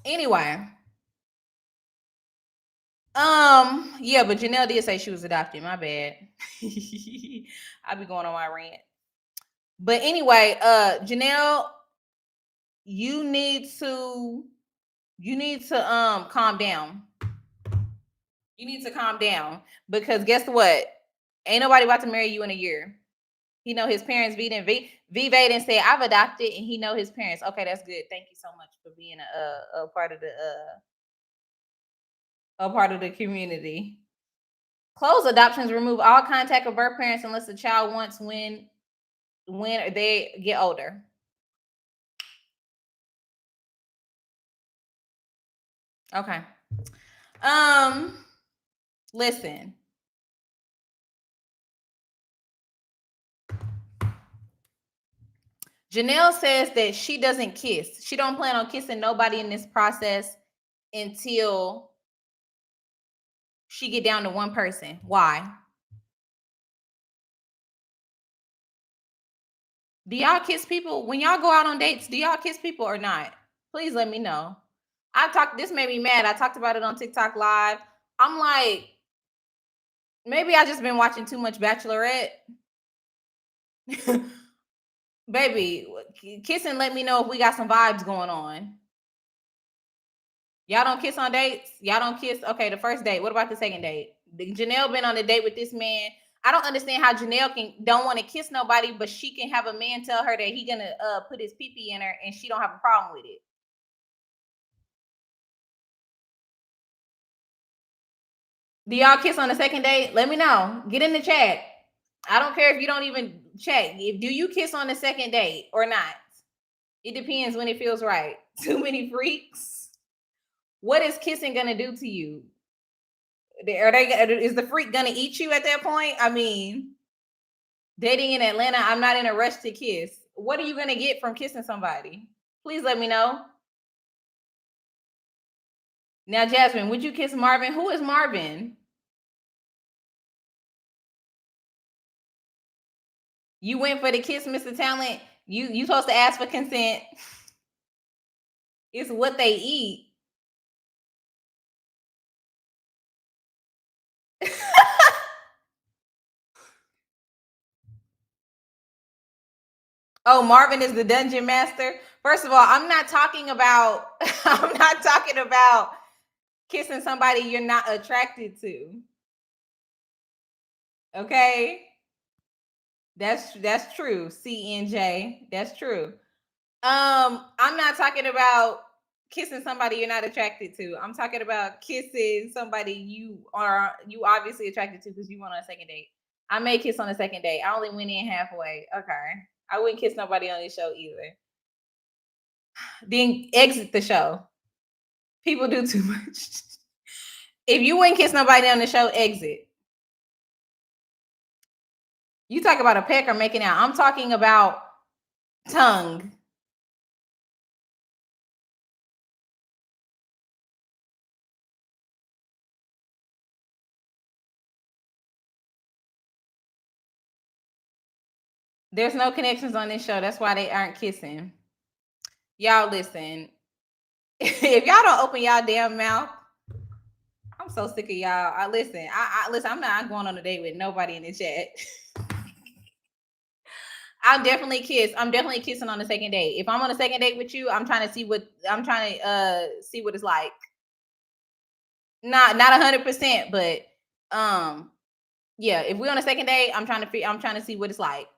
Anyway. Yeah, but Janelle did say she was adopted. My bad. I'll be going on my rant. But anyway, Janelle, you need to calm down. You need to calm down because guess what? Ain't nobody about to marry you in a year. He know his parents. V Vaden said, "I've adopted," and he know his parents. Okay, that's good. Thank you so much for being a part of the community. Closed adoptions remove all contact with birth parents unless the child wants when they get older. Okay. Listen. Janelle says that she doesn't kiss. She don't plan on kissing nobody in this process until she get down to one person. Why? Do y'all kiss people when y'all go out on dates? Do y'all kiss people or not? Please let me know. This made me mad. I talked about it on TikTok Live. I'm like, maybe I just been watching too much Bachelorette. Baby, kiss and let me know if we got some vibes going on. Y'all don't kiss on dates? Y'all don't kiss? Okay, the first date. What about the second date? Janelle been on a date with this man. I don't understand how Janelle don't want to kiss nobody, but she can have a man tell her that he gonna put his pee-pee in her and she don't have a problem with it. Do y'all kiss on the second date? Let me know. Get in the chat. I don't care if you don't even check. Do you kiss on the second date or not? It depends when it feels right. Too many freaks. What is kissing gonna do to you? Is the freak gonna eat you at that point? I mean, dating in Atlanta, I'm not in a rush to kiss. What are you gonna get from kissing somebody? Please let me know. Now, Jasmine, would you kiss Marvin? Who is Marvin? You went for the kiss, Mr. Talent. You supposed to ask for consent. It's what they eat. Oh, Marvin is the dungeon master. First of all, I'm not talking about kissing somebody you're not attracted to. Okay? That's true. CNJ. That's true. I'm not talking about kissing somebody you're not attracted to. I'm talking about kissing somebody you obviously attracted to because you went on a second date. I may kiss on the second date. I only went in halfway. Okay. I wouldn't kiss nobody on this show either. Then exit the show. People do too much. If you wouldn't kiss nobody on the show, exit. You talk about a peck or making out. I'm talking about tongue. There's no connections on this show. That's why they aren't kissing. Y'all listen. If y'all don't open y'all damn mouth, I'm so sick of y'all. I listen. I'm not going on a date with nobody in the chat. I'm definitely kissing on the second date. If I'm on a second date with you, I'm trying to see what it's like. Not 100%, but yeah, if we're on a second date, I'm trying to see what it's like.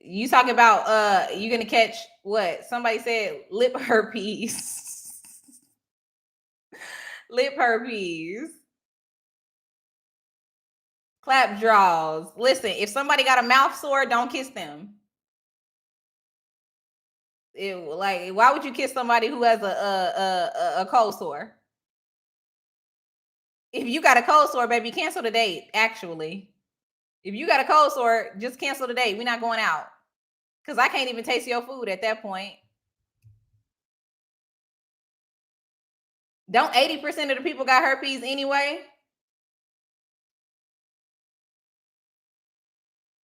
You talk about you're gonna catch what? Somebody said lip herpes. Lip herpes. Clap draws. Listen, if somebody got a mouth sore, don't kiss them. Why would you kiss somebody who has a cold sore? If you got a cold sore, baby, cancel the date. Actually, if you got a cold sore, just cancel the date. We're not going out because I can't even taste your food at that point. Don't 80% of the people got herpes anyway?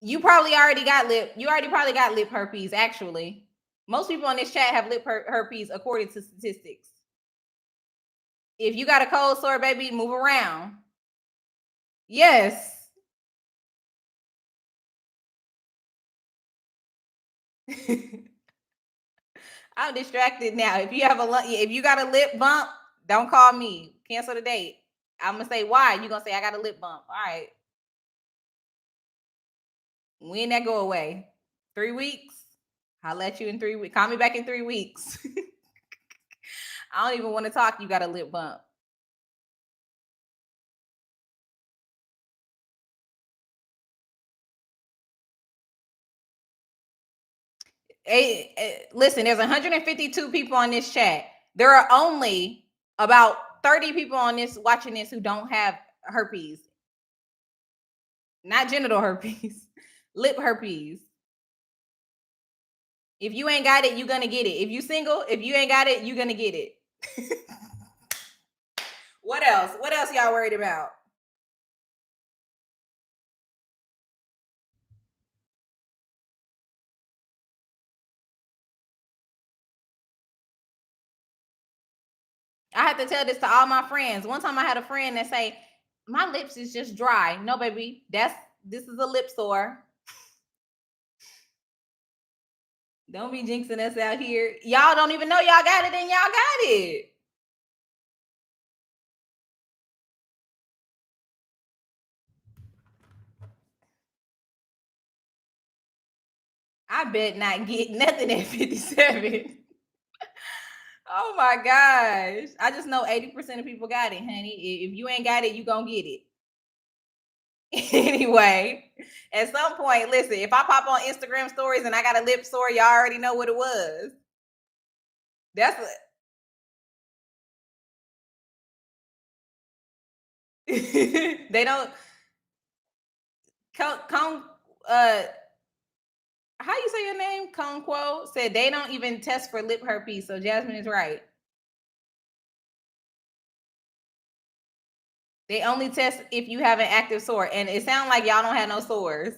You probably already got lip herpes, actually. Most people on this chat have lip herpes according to statistics. If you got a cold sore, baby, move around. Yes. I'm distracted now. If you got a lip bump, don't call me. Cancel the date. I'm gonna say why. You're gonna say I got a lip bump. All right. When that go away? 3 weeks? I'll let you in 3 weeks. Call me back in 3 weeks. I don't even want to talk. You got a lip bump. Listen, there's 152 people on this chat. There are only about 30 people on this watching this who don't have herpes. Not genital herpes, lip herpes. If you ain't got it, you're gonna get it. If you single, if you ain't got it, you're gonna get it. What else? What else y'all worried about? I have to tell this to all my friends. One time I had a friend that say, my lips is just dry. No, baby, this is a lip sore. Don't be jinxing us out here. Y'all don't even know y'all got it and y'all got it. I bet not get nothing at 57. Oh my gosh. I just know 80% of people got it, honey. If you ain't got it, you gonna get it. Anyway, at some point, listen, if I pop on Instagram stories and I got a lip sore, y'all already know what it was. That's what they don't come how you say your name? Conquo said they don't even test for lip herpes. So Jasmine is right. They only test if you have an active sore. And it sounds like y'all don't have no sores.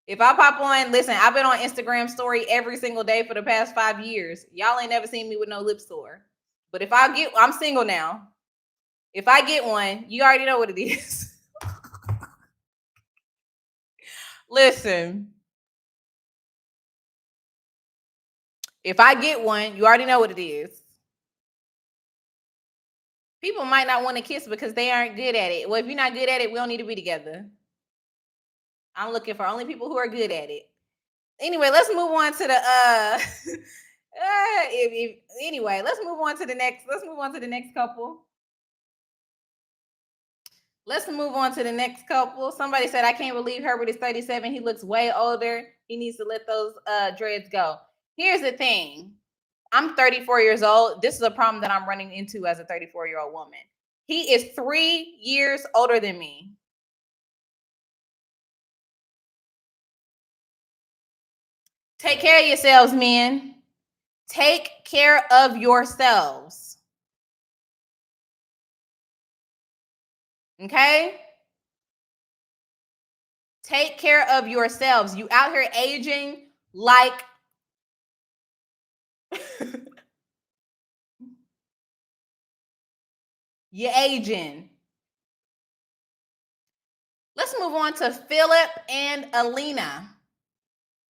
If I pop on, listen, I've been on Instagram story every single day for the past 5 years. Y'all ain't never seen me with no lip sore. But if I'm single now. If I get one, you already know what it is. Listen. If I get one, you already know what it is. People might not want to kiss because they aren't good at it. Well, if you're not good at it, we don't need to be together. I'm looking for only people who are good at it. Anyway, let's move on to the anyway, let's move on to the next couple. Let's move on to the next couple. Somebody said, I can't believe Herbert is 37. He looks way older. He needs to let those dreads go. Here's the thing. I'm 34 years old. This is a problem that I'm running into as a 34-year-old woman. He is 3 years older than me. Take care of yourselves, men. Take care of yourselves. Okay? Take care of yourselves. You out here aging like you're aging. Let's move on to Philip and Alina.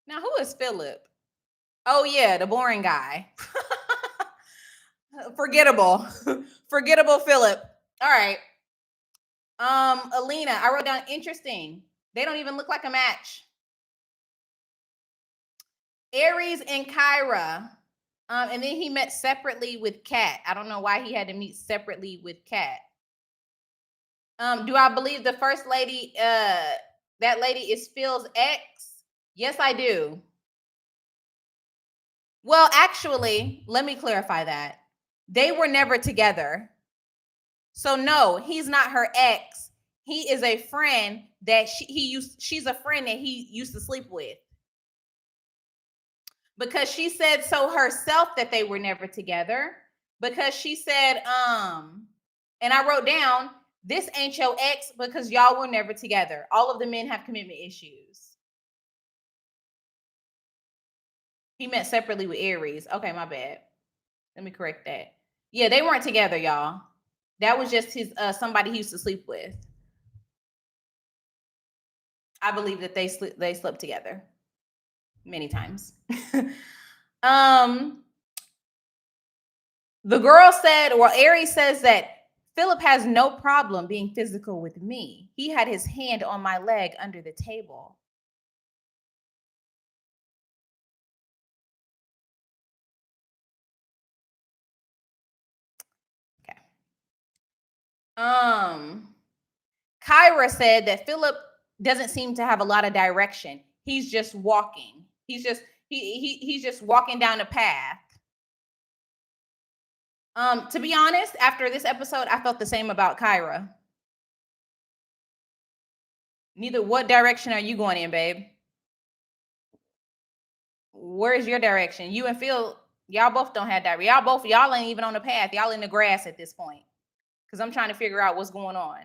Now, who is Philip? Oh, yeah, the boring guy. Forgettable. Forgettable Philip. All right. Alina, I wrote down interesting. They don't even look like a match. Aries and Kyra. And then he met separately with Kat. I don't know why he had to meet separately with Kat. Do I believe the first lady, that lady is Phil's ex? Yes, I do. Well, actually, let me clarify that. They were never together. So no, he's not her ex. He is a friend that she's a friend that he used to sleep with. Because she said so herself that they were never together. Because she said, and I wrote down, this ain't your ex because y'all were never together. All of the men have commitment issues. He met separately with Aries. Okay, my bad. Let me correct that. Yeah, they weren't together, y'all. That was just his somebody he used to sleep with. I believe that they slept together many times. The girl said, well, Aries says that Philip has no problem being physical with me. He had his hand on my leg under the table. Okay. Kyra said that Philip doesn't seem to have a lot of direction. He's just walking. He's just walking down a path. To be honest, after this episode, I felt the same about Kyra. Neither what direction are you going in, babe? Where's your direction? You and Phil, y'all both don't have direction. Y'all ain't even on the path. Y'all in the grass at this point. Because I'm trying to figure out what's going on.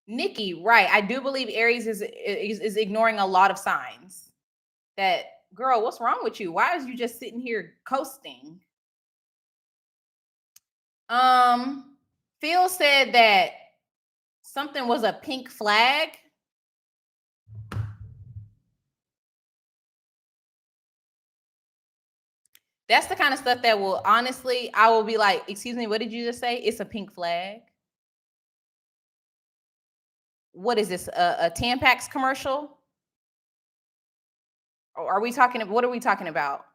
Nikki, right. I do believe Aries is ignoring a lot of signs. That, girl, what's wrong with you? Why is you just sitting here coasting? Phil said that something was a pink flag. That's the kind of stuff that will, honestly, I will be like, excuse me, what did you just say? It's a pink flag. What is this? A Tampax commercial? Or are we talking? What are we talking about?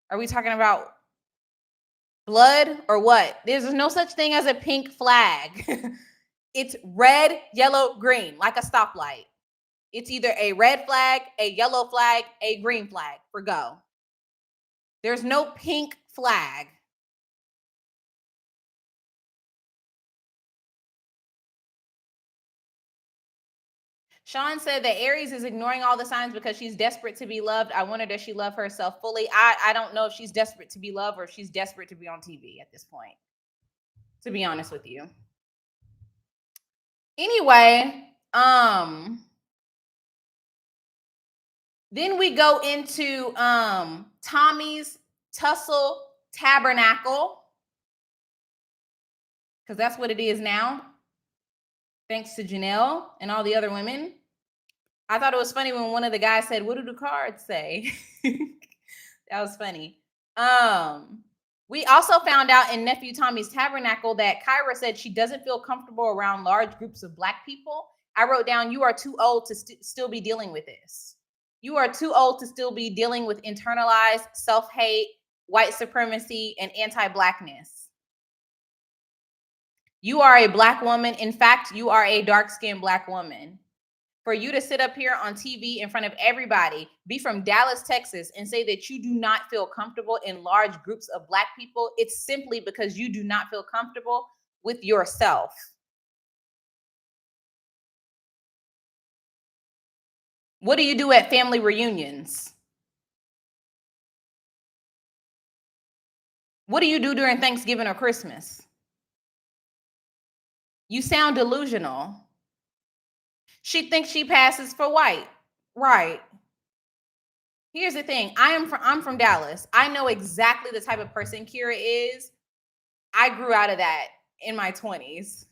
Are we talking about blood or what? There's no such thing as a pink flag. It's red, yellow, green, like a stoplight. It's either a red flag, a yellow flag, a green flag for go. There's no pink flag. Sean said that Aries is ignoring all the signs because she's desperate to be loved. I wonder, does she love herself fully? I don't know if she's desperate to be loved or if she's desperate to be on TV at this point, to be honest with you. Anyway, then we go into Tommy's Tussle Tabernacle, because that's what it is now, thanks to Janelle and all the other women. I thought it was funny when one of the guys said, what do the cards say? That was funny. We also found out in Nephew Tommy's Tabernacle that Kyra said she doesn't feel comfortable around large groups of Black people. I wrote down, you are too old to still be dealing with this. You are too old to still be dealing with internalized self-hate, white supremacy, and anti-Blackness. You are a Black woman. In fact, you are a dark-skinned Black woman. For you to sit up here on TV in front of everybody, be from Dallas, Texas, and say that you do not feel comfortable in large groups of Black people, it's simply because you do not feel comfortable with yourself. What do you do at family reunions? What do you do during Thanksgiving or Christmas? You sound delusional. She thinks she passes for white. Right. Here's the thing. I'm from Dallas. I know exactly the type of person Kira is. I grew out of that in my 20s.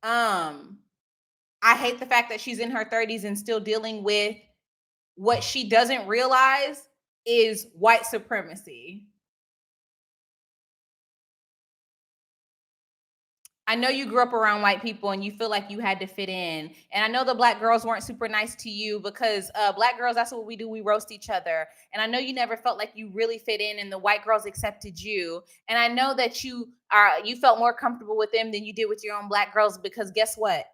I hate the fact that she's in her 30s and still dealing with what she doesn't realize is white supremacy. I know you grew up around white people and you feel like you had to fit in. And I know the Black girls weren't super nice to you because Black girls, that's what we do. We roast each other. And I know you never felt like you really fit in and the white girls accepted you. And I know that you felt more comfortable with them than you did with your own Black girls, because guess what?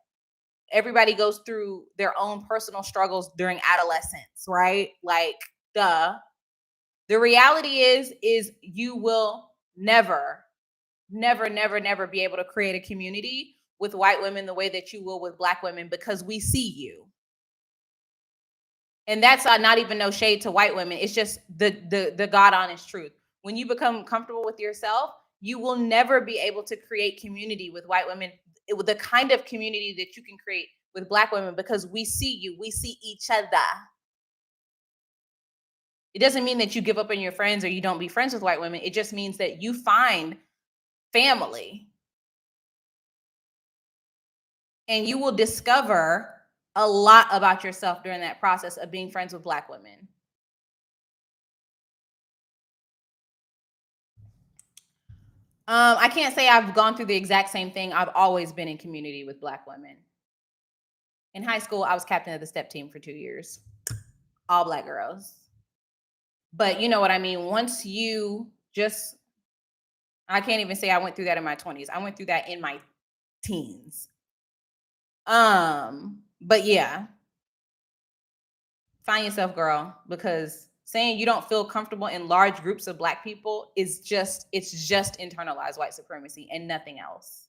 Everybody goes through their own personal struggles during adolescence, right? Like, duh. The reality is you will never be able to create a community with white women the way that you will with Black women, because we see you. And that's not even no shade to white women. It's just the God honest truth. When you become comfortable with yourself, you will never be able to create community with white women, with the kind of community that you can create with Black women, because we see you, we see each other. It doesn't mean that you give up on your friends or you don't be friends with white women. It just means that you find family. And you will discover a lot about yourself during that process of being friends with Black women. I can't say I've gone through the exact same thing. I've always been in community with Black women. In high school, I was captain of the step team for 2 years. All Black girls. But you know what I mean? Once you just, I can't even say I went through that in my 20s. I went through that in my teens. But yeah. Find yourself, girl, because saying you don't feel comfortable in large groups of Black people is just, it's just internalized white supremacy and nothing else.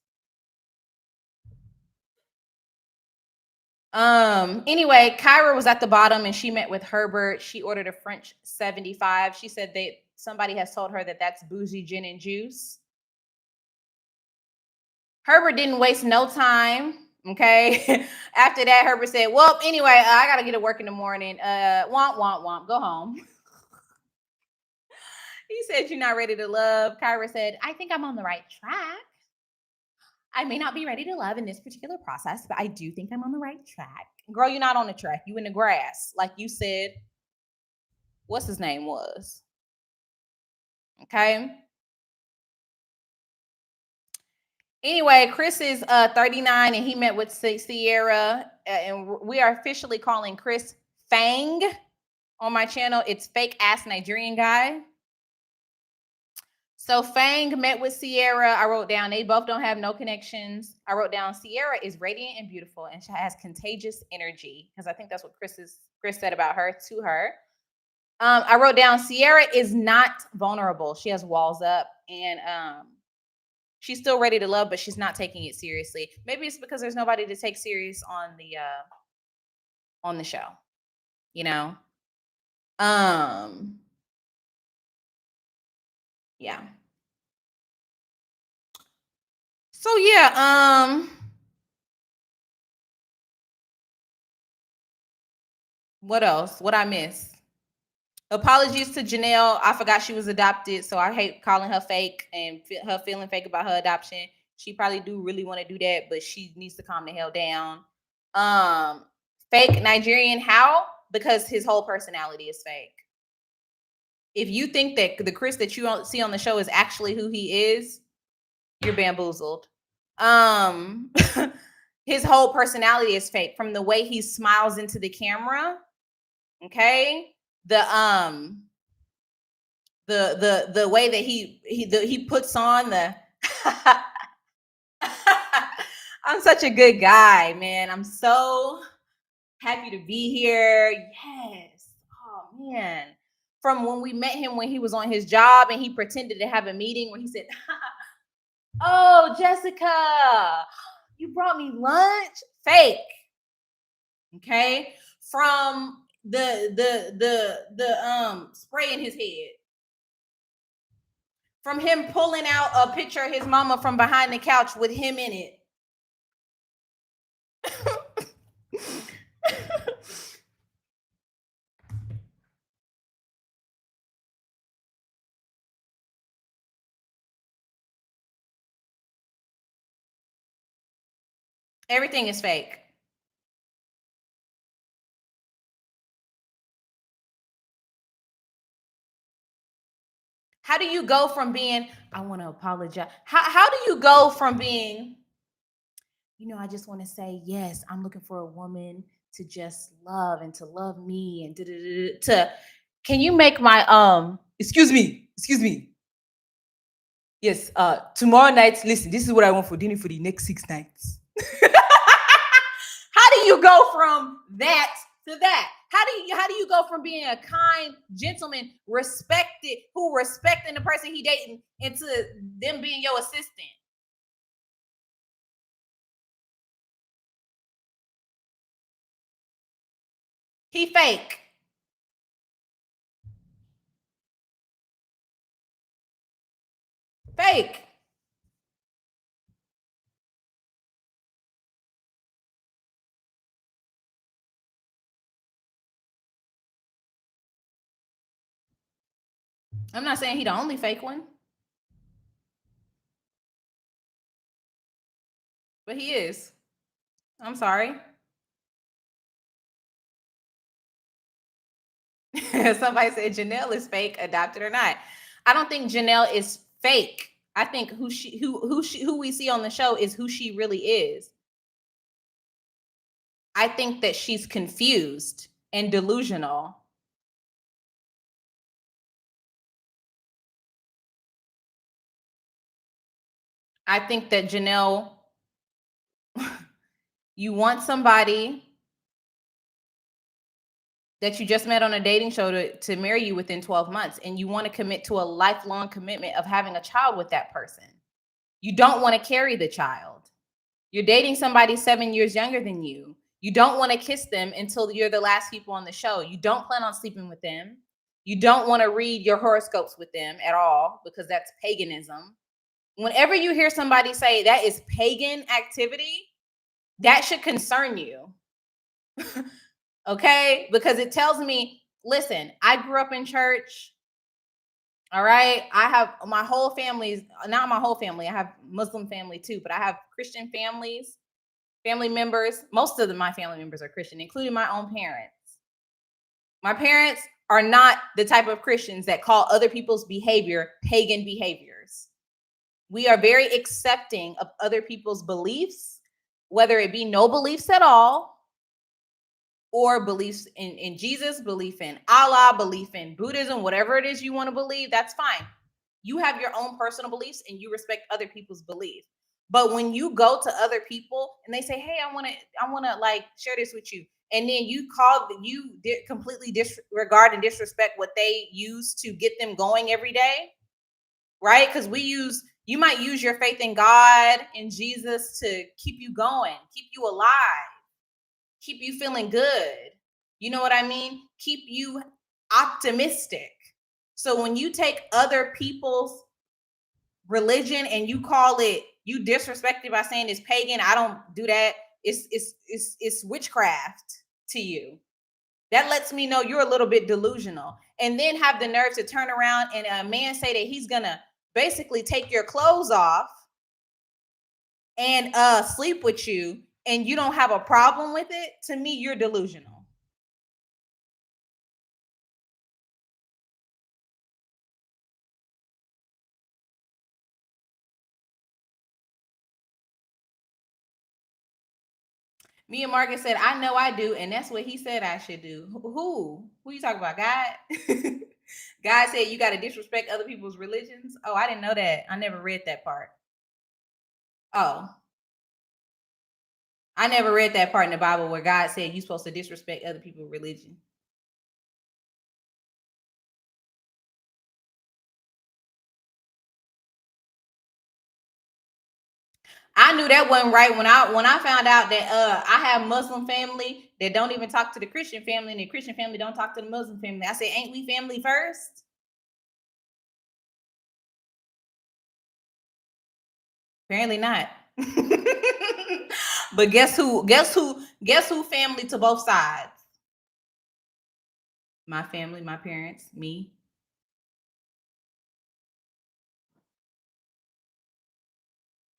Anyway, Kyra was at the bottom and she met with Herbert. She ordered a French 75. She said that somebody has told her that that's bougie gin and juice. Herbert didn't waste no time. Okay. After that, Herbert said, well, anyway, I got to get to work in the morning. Womp. Go home. He said, you're not ready to love. Kyra said, I think I'm on the right track. I may not be ready to love in this particular process, but I do think I'm on the right track. Girl, you're not on the track. You in the grass. Like you said, what's his name was. Okay. Anyway, Chris is 39 and he met with Sierra, and we are officially calling Chris Fang on my channel. It's fake ass Nigerian guy. So Fang met with Sierra. I wrote down they both don't have no connections. I wrote down Sierra is radiant and beautiful and she has contagious energy, because I think that's what Chris said about her to her. I wrote down Sierra is not vulnerable. She has walls up, and she's still ready to love, but she's not taking it seriously. Maybe it's because there's nobody to take serious on the show, you know? Yeah. So yeah, what else? What I miss? Apologies to Janelle. I forgot she was adopted, so I hate calling her fake and her feeling fake about her adoption. She probably do really want to do that, but she needs to calm the hell down. Fake Nigerian, how? Because his whole personality is fake. If you think that the Chris that you see on the show is actually who he is, you're bamboozled. His whole personality is fake, from the way he smiles into the camera. Okay. The way that he puts on the I'm such a good guy, man. I'm so happy to be here. Yes. Oh man. From when we met him when he was on his job and he pretended to have a meeting where he said, "Oh, Jessica, you brought me lunch." Fake. Okay. From the spray in his head. From him pulling out a picture of his mama from behind the couch with him in it. Everything is fake. How do you go from being, I want to apologize? How do you go from being, I just want to say, yes, I'm looking for a woman to just love and to love me and to, can you make my, excuse me. Yes, tomorrow night, listen, this is what I want for dinner for the next 6 nights. How do you go from that to that? How do you go from being a kind gentleman, respecting the person he dating, into them being your assistant? He fake. Fake. I'm not saying he the only fake one, but he is. I'm sorry. Somebody said Janelle is fake, adopted or not. I don't think Janelle is fake. I think who we see on the show is who she really is. I think that she's confused and delusional. I think that Janelle, you want somebody that you just met on a dating show to marry you within 12 months, and you want to commit to a lifelong commitment of having a child with that person. You don't want to carry the child. You're dating somebody 7 years younger than you. You don't want to kiss them until you're the last people on the show. You don't plan on sleeping with them. You don't want to read your horoscopes with them at all because that's paganism. Whenever you hear somebody say that is pagan activity, that should concern you. Okay? Because it tells me, listen, I grew up in church. All right. I have my whole family, not my whole family. I have Muslim family too, but I have Christian family members. Most of my family members are Christian, including my own parents. My parents are not the type of Christians that call other people's behavior pagan behaviors. We are very accepting of other people's beliefs, whether it be no beliefs at all, or beliefs in Jesus, belief in Allah, belief in Buddhism, whatever it is you want to believe, that's fine. You have your own personal beliefs and you respect other people's beliefs. But when you go to other people and they say, "Hey, I want to like share this with you," and then completely disregard and disrespect what they use to get them going every day, right? Because you might use your faith in God and Jesus to keep you going, keep you alive, keep you feeling good. You know what I mean? Keep you optimistic. So when you take other people's religion and you disrespect it by saying it's pagan, I don't do that. It's witchcraft to you. That lets me know you're a little bit delusional. And then have the nerve to turn around and a man say that he's gonna basically take your clothes off and sleep with you and you don't have a problem with it. To me, you're delusional. Me and Marcus said, I know I do, and that's what he said I should do. Who you talking about? God? God said you got to disrespect other people's religions. Oh, I didn't know that. I never read that part. Oh, I never read that part in the Bible where God said you're supposed to disrespect other people's religion. I knew that wasn't right when I found out that I have Muslim family that don't even talk to the Christian family, and the Christian family don't talk to the Muslim family. I said, ain't we family first? Apparently not. But guess who? Guess who family to both sides? My family, my parents, me.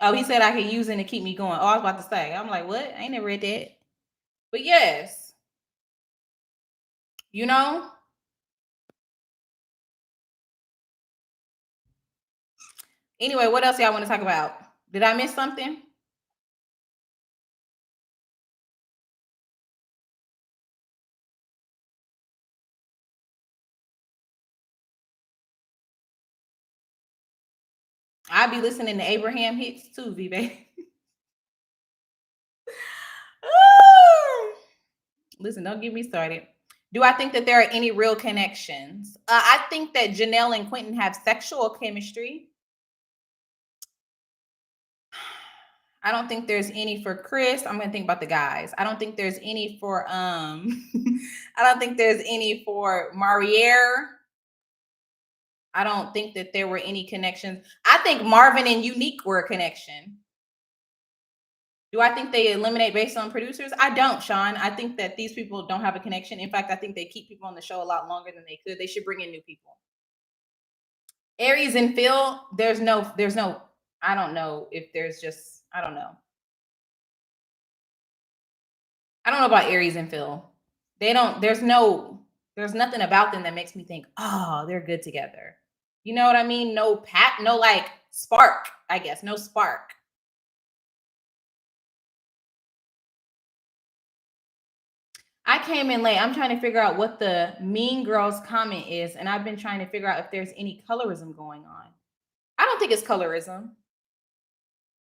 Oh, he said I could use it to keep me going. Oh, I was about to say. I'm like, what? I ain't never read that. But yes, you know. Anyway, what else y'all want to talk about? Did I miss something? I'll be listening to Abraham hits too, V baby. Listen, don't get me started. Do I think that there are any real connections? I think that Janelle and Quentin have sexual chemistry. I don't think there's any for Chris. I'm gonna think about the guys. I don't think there's any for I don't think there's any for Mariere. I don't think that there were any connections. I think Marvin and Unique were a connection. Do I think they eliminate based on producers? I don't, Sean. I think that these people don't have a connection. In fact, I think they keep people on the show a lot longer than they could. They should bring in new people. Aries and Phil, there's no, I don't know if there's just, I don't know. I don't know about Aries and Phil. There's nothing about them that makes me think, oh, they're good together. You know what I mean? No like spark, I guess. No spark. I came in late. I'm trying to figure out what the Mean Girls comment is, and I've been trying to figure out if there's any colorism going on. I don't think it's colorism.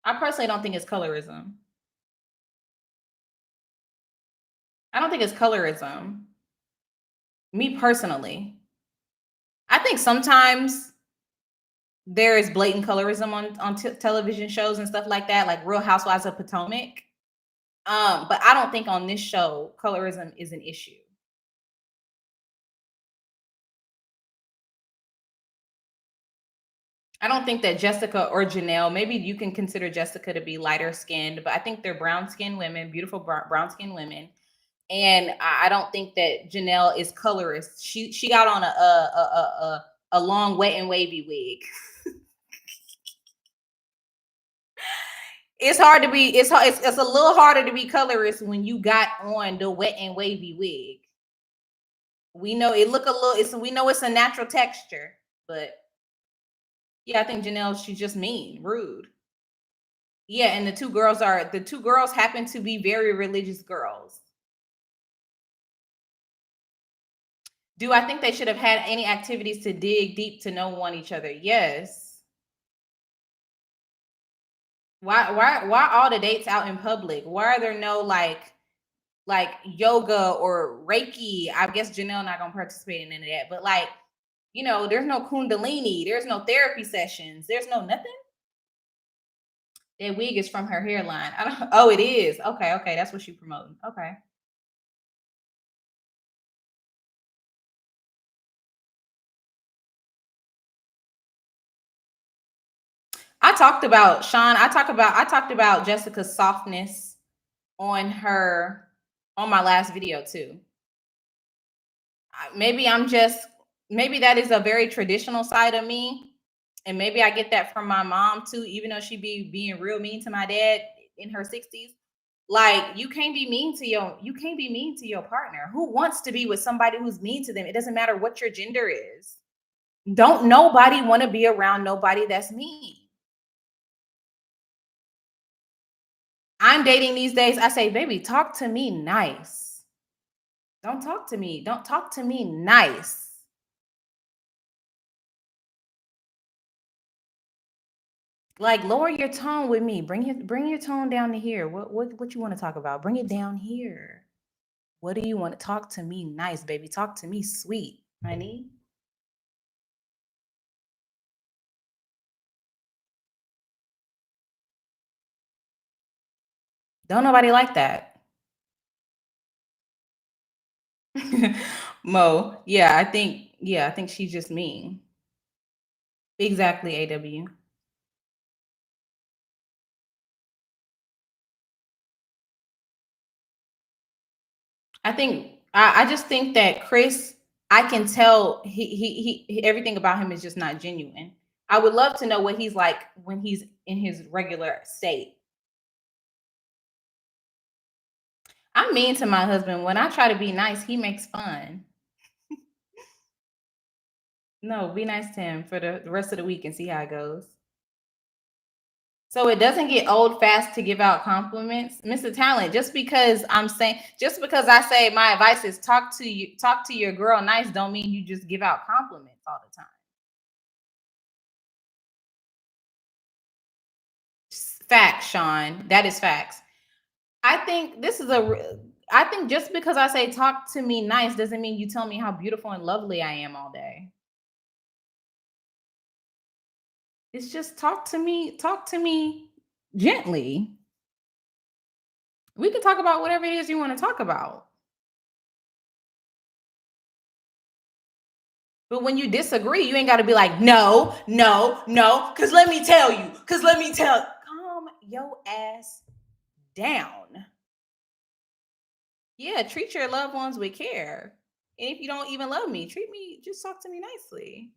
I personally don't think it's colorism. I don't think it's colorism. Me personally. I think sometimes there is blatant colorism on television shows and stuff like that, like Real Housewives of Potomac. But I don't think on this show colorism is an issue. I don't think that Jessica or Janelle, maybe you can consider Jessica to be lighter skinned, but I think they're brown skinned women, beautiful brown skinned women. And I don't think that Janelle is colorist. She got on a long wet and wavy wig. It's hard to be, it's a little harder to be colorist when you got on the wet and wavy wig. We know it look a little, we know it's a natural texture, but yeah, I think Janelle, she's just mean, rude. Yeah, and the two girls happen to be very religious girls. Do I think they should have had any activities to dig deep to know one each other? Yes. Why all the dates out in public? Why are there no like yoga or Reiki? I guess Janelle not gonna participate in any of that, but like, there's no Kundalini, there's no therapy sessions, there's no nothing. That wig is from her hairline. I don't. Oh, it is. Okay, that's what she promoting. Okay. I talked about Sean. I talked about Jessica's softness on her on my last video too. Maybe maybe that is a very traditional side of me, and maybe I get that from my mom too. Even though she be being real mean to my dad in her 60s, like you can't be mean to your partner. Who wants to be with somebody who's mean to them? It doesn't matter what your gender is. Don't nobody want to be around nobody that's mean. I'm dating these days. I say, baby, talk to me nice. Don't talk to me. Don't talk to me nice. Like, lower your tone with me. Bring your tone down to here. What you want to talk about? Bring it down here. What do you want to talk to me nice, baby? Talk to me sweet, honey. Don't nobody like that. Mo, I think she's just mean. Exactly, AW. I just think that Chris, I can tell everything about him is just not genuine. I would love to know what he's like when he's in his regular state. I'm mean to my husband. When I try to be nice, he makes fun. No, be nice to him for the rest of the week and see how it goes. So it doesn't get old fast to give out compliments, Mr. Talent. Just because I say my advice is talk to your girl nice, don't mean you just give out compliments all the time. Facts, Sean. That is facts. I think this is I think just because I say talk to me nice doesn't mean you tell me how beautiful and lovely I am all day. It's just talk to me gently. We can talk about whatever it is you want to talk about. But when you disagree, you ain't got to be like, no, no, no, because let me tell you, calm your ass down. Yeah, treat your loved ones with care. And if you don't even love me, just talk to me nicely.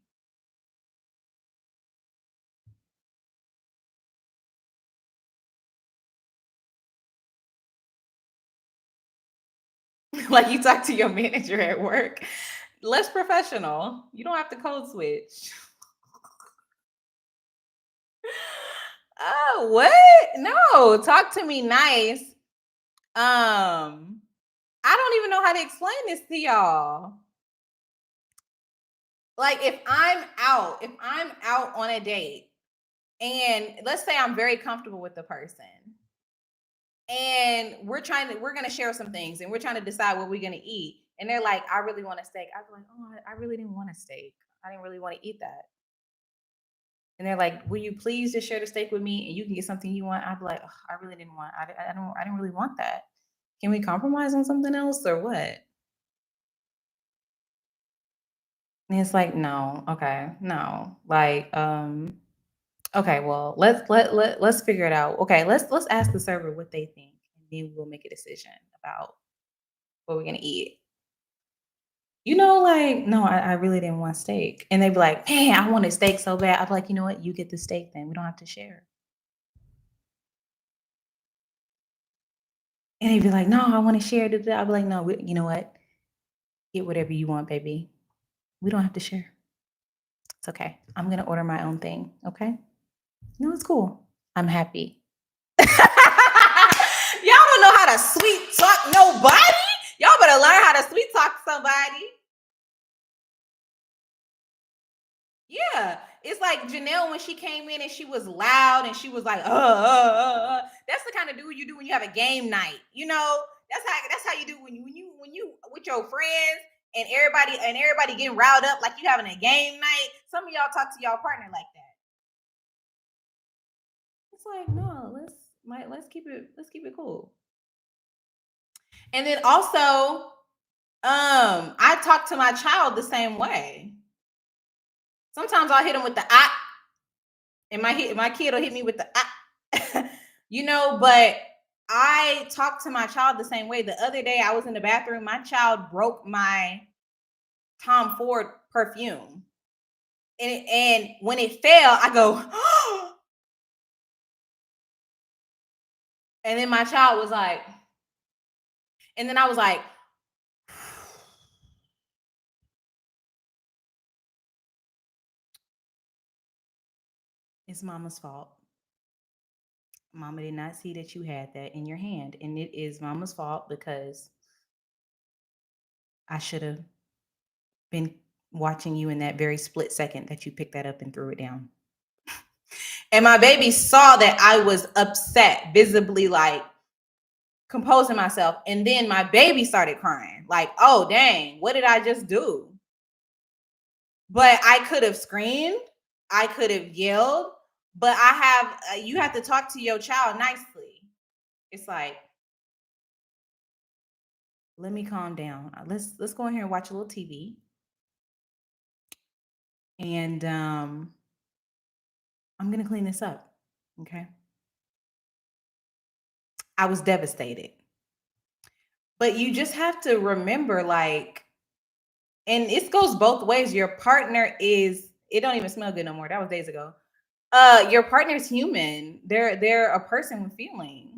Like you talk to your manager at work. Less professional. You don't have to code switch. Oh, what? No, talk to me nice. I don't even know how to explain this to y'all. Like if I'm out on a date and let's say I'm very comfortable with the person and we're gonna share some things and we're trying to decide what we're gonna eat. And they're like, I really want a steak. I'd be like, oh, I really didn't want a steak. I didn't really want to eat that. And they're like, will you please just share the steak with me and you can get something you want? I'd be like, I really didn't want, I didn't really want that. Can we compromise on something else or what? And it's like, no, okay, no. Like, okay, well, let's figure it out. Okay, let's ask the server what they think, and then we'll make a decision about what we're gonna eat. Like, no, I really didn't want steak. And they'd be like, man, I want a steak so bad. I'd be like, you know what? You get the steak then. We don't have to share. And they'd be like, no, I want to share. I'd be like, no, you know what? Get whatever you want, baby. We don't have to share. It's okay. I'm gonna order my own thing. Okay. No, it's cool. I'm happy. Y'all don't know how to sweet talk nobody. Y'all better learn how to sweet talk somebody. Yeah, it's like Janelle when she came in and she was loud and she was like, That's the kind of dude you do when you have a game night. That's how you do when you with your friends and everybody getting riled up like you having a game night. Some of y'all talk to y'all partner like that. It's like no, let's keep it cool. And then also, I talk to my child the same way. Sometimes I'll hit him with the and my kid will hit me with the but I talk to my child the same way. The other day I was in the bathroom, my child broke my Tom Ford perfume. And when it fell, I go, and then my child was like, and then I was like, it's mama's fault. Mama did not see that you had that in your hand. And it is mama's fault because I should have been watching you in that very split second that you picked that up and threw it down. And my baby saw that I was upset, visibly like composing myself. And then my baby started crying, like, oh, dang, what did I just do? But I could have screamed, I could have yelled, but you have to talk to your child nicely. It's like, let me calm down. Let's go in here and watch a little TV. And I'm gonna clean this up. Okay. I was devastated. But you just have to remember, like, and it goes both ways. Your partner is, it don't even smell good no more. That was days ago. Your partner's human. They're a person with feelings.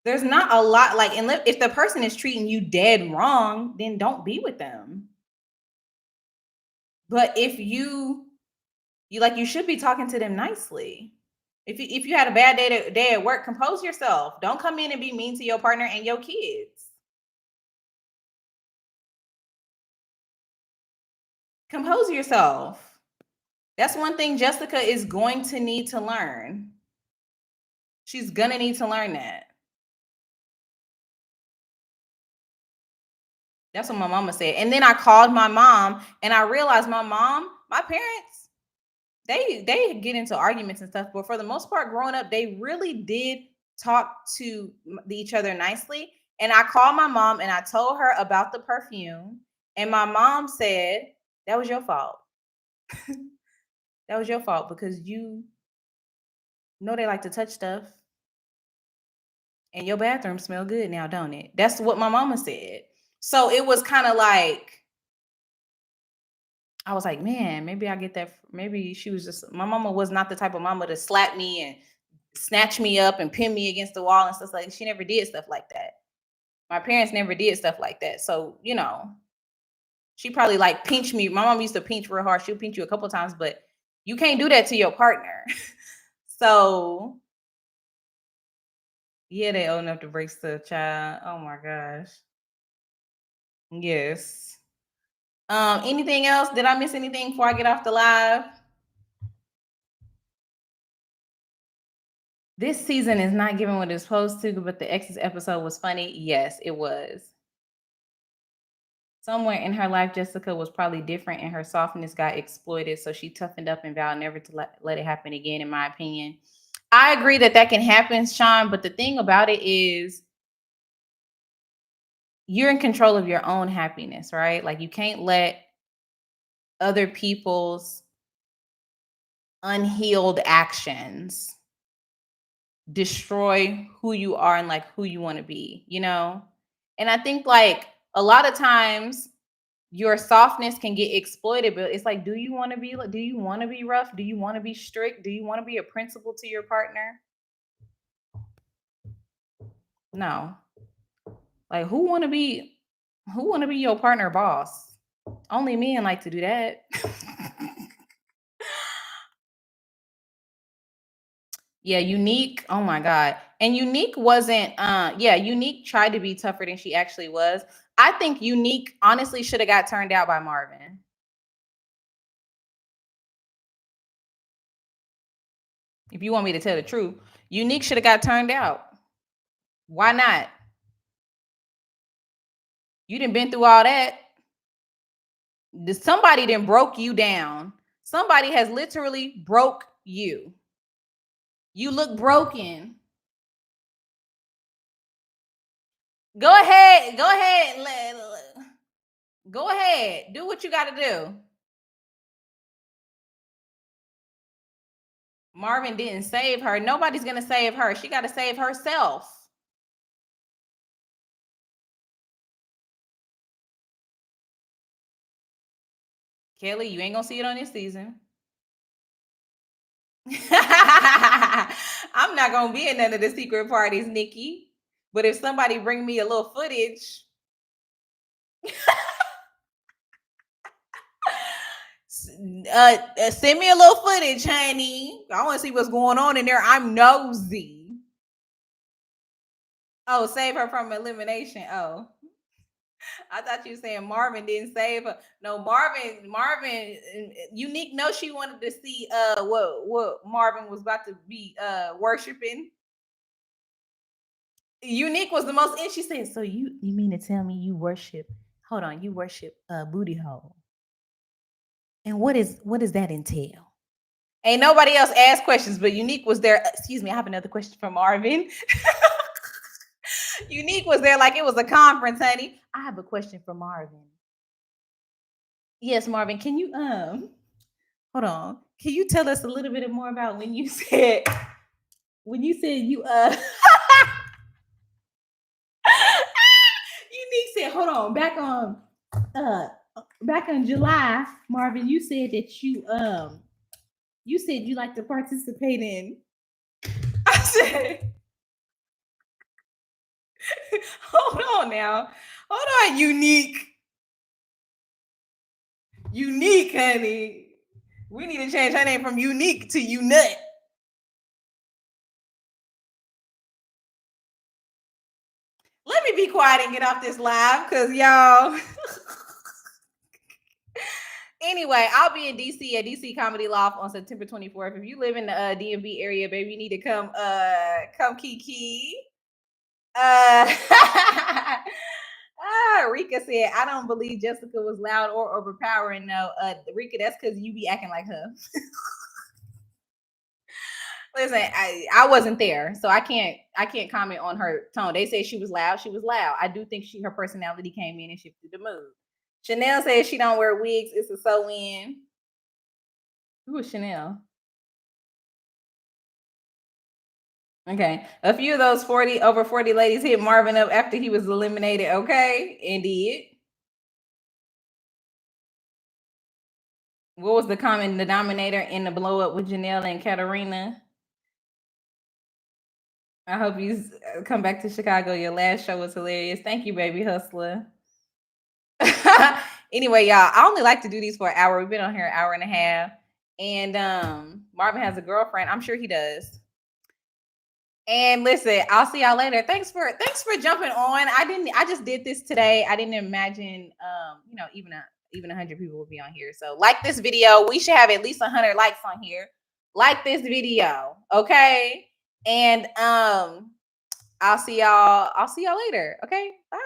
There's not a lot, like, and if the person is treating you dead wrong, then don't be with them. But if you like, you should be talking to them nicely. If you had a bad day at work, compose yourself. Don't come in and be mean to your partner and your kids. Compose yourself. That's one thing Jessica is going to need to learn. She's gonna need to learn that. That's what my mama said. And then I called my mom and I realized my parents, they get into arguments and stuff, but for the most part, growing up, they really did talk to each other nicely. And I called my mom and I told her about the perfume. And my mom said, that was your fault. That was your fault because you know they like to touch stuff. And your bathroom smell good now, don't it? That's what my mama said. So it was kind of like, I was like, man, maybe I get that. Maybe she was just, my mama was not the type of mama to slap me and snatch me up and pin me against the wall and stuff like. She never did stuff like that. My parents never did stuff like that. So, you know, she probably like pinched me. My mom used to pinch real hard. She'll pinch you a couple times, but you can't do that to your partner. So yeah, they old enough to break the child. Oh my gosh. Yes. Anything else? Did I miss anything before I get off the live? This season is not giving what it's supposed to, but the ex's episode was funny. Yes, it was. Somewhere in her life, Jessica was probably different and her softness got exploited. So she toughened up and vowed never to let it happen again, in my opinion. I agree that can happen, Sean. But the thing about it is, you're in control of your own happiness, right? Like, you can't let other people's unhealed actions destroy who you are and like who you want to be, you know? And I think like a lot of times your softness can get exploited, but it's like, do you want to be rough? Do you want to be strict? Do you want to be a principal to your partner? No. Like, who want to be your partner boss? Only men like to do that. Yeah, Unique. Oh my God. And Unique wasn't, Unique tried to be tougher than she actually was. I think Unique honestly should have got turned out by Marvin. If you want me to tell the truth, Unique should have got turned out. Why not? You didn't been through all that. Somebody done broke you down. Somebody has literally broke you. You look broken. Go ahead. Go ahead. Do what you got to do. Marvin didn't save her. Nobody's going to save her. She got to save herself. Kelly, you ain't going to see it on this season. I'm not going to be in none of the secret parties, Nikki. But if somebody bring me a little footage, send me a little footage, honey. I want to see what's going on in there. I'm nosy. Oh, save her from elimination. Oh. I thought you were saying Marvin didn't save her. No, Marvin, Unique. No, she wanted to see what Marvin was about to be worshiping. Unique was the most, and she said, "So you mean to tell me you worship? Hold on, you worship booty hole? And what does that entail?" Ain't nobody else asked questions, but Unique was there. Excuse me, I have another question from Marvin. Unique was there like it was a conference, honey. I have a question for Marvin. Yes, Marvin, can you hold on. Can you tell us a little bit more about when you said you Unique said, hold on, back on July, Marvin, you said that you said you like to participate in. I said, hold on now. Hold on, Unique. Unique, honey. We need to change her name from Unique to Unut. Let me be quiet and get off this live because y'all. Anyway, I'll be in DC at DC Comedy Loft on September 24th. If you live in the DMV area, baby, you need to come kiki. Rika said, I don't believe Jessica was loud or overpowering. No, Rika, that's because you be acting like her. Listen, I wasn't there, so I can't comment on her tone. They say she was loud. She was loud. I do think her personality came in and shifted the mood. Chanel says she don't wear wigs. It's a sew-in. Who is Chanel? Okay. A few of those over 40 ladies hit Marvin up after he was eliminated. Okay. Indeed. What was the common denominator in the blow up with Janelle and Katarina? I hope you come back to Chicago. Your last show was hilarious. Thank you, baby hustler. Anyway, y'all, I only like to do these for an hour. We've been on here an hour and a half. And Marvin has a girlfriend. I'm sure he does. And listen, I'll see y'all later. Thanks for jumping on. I just did this today. I didn't imagine even 100 people would be on here. So like this video. We should have at least 100 likes on here. Like this video, okay? And I'll see y'all later. Okay, bye.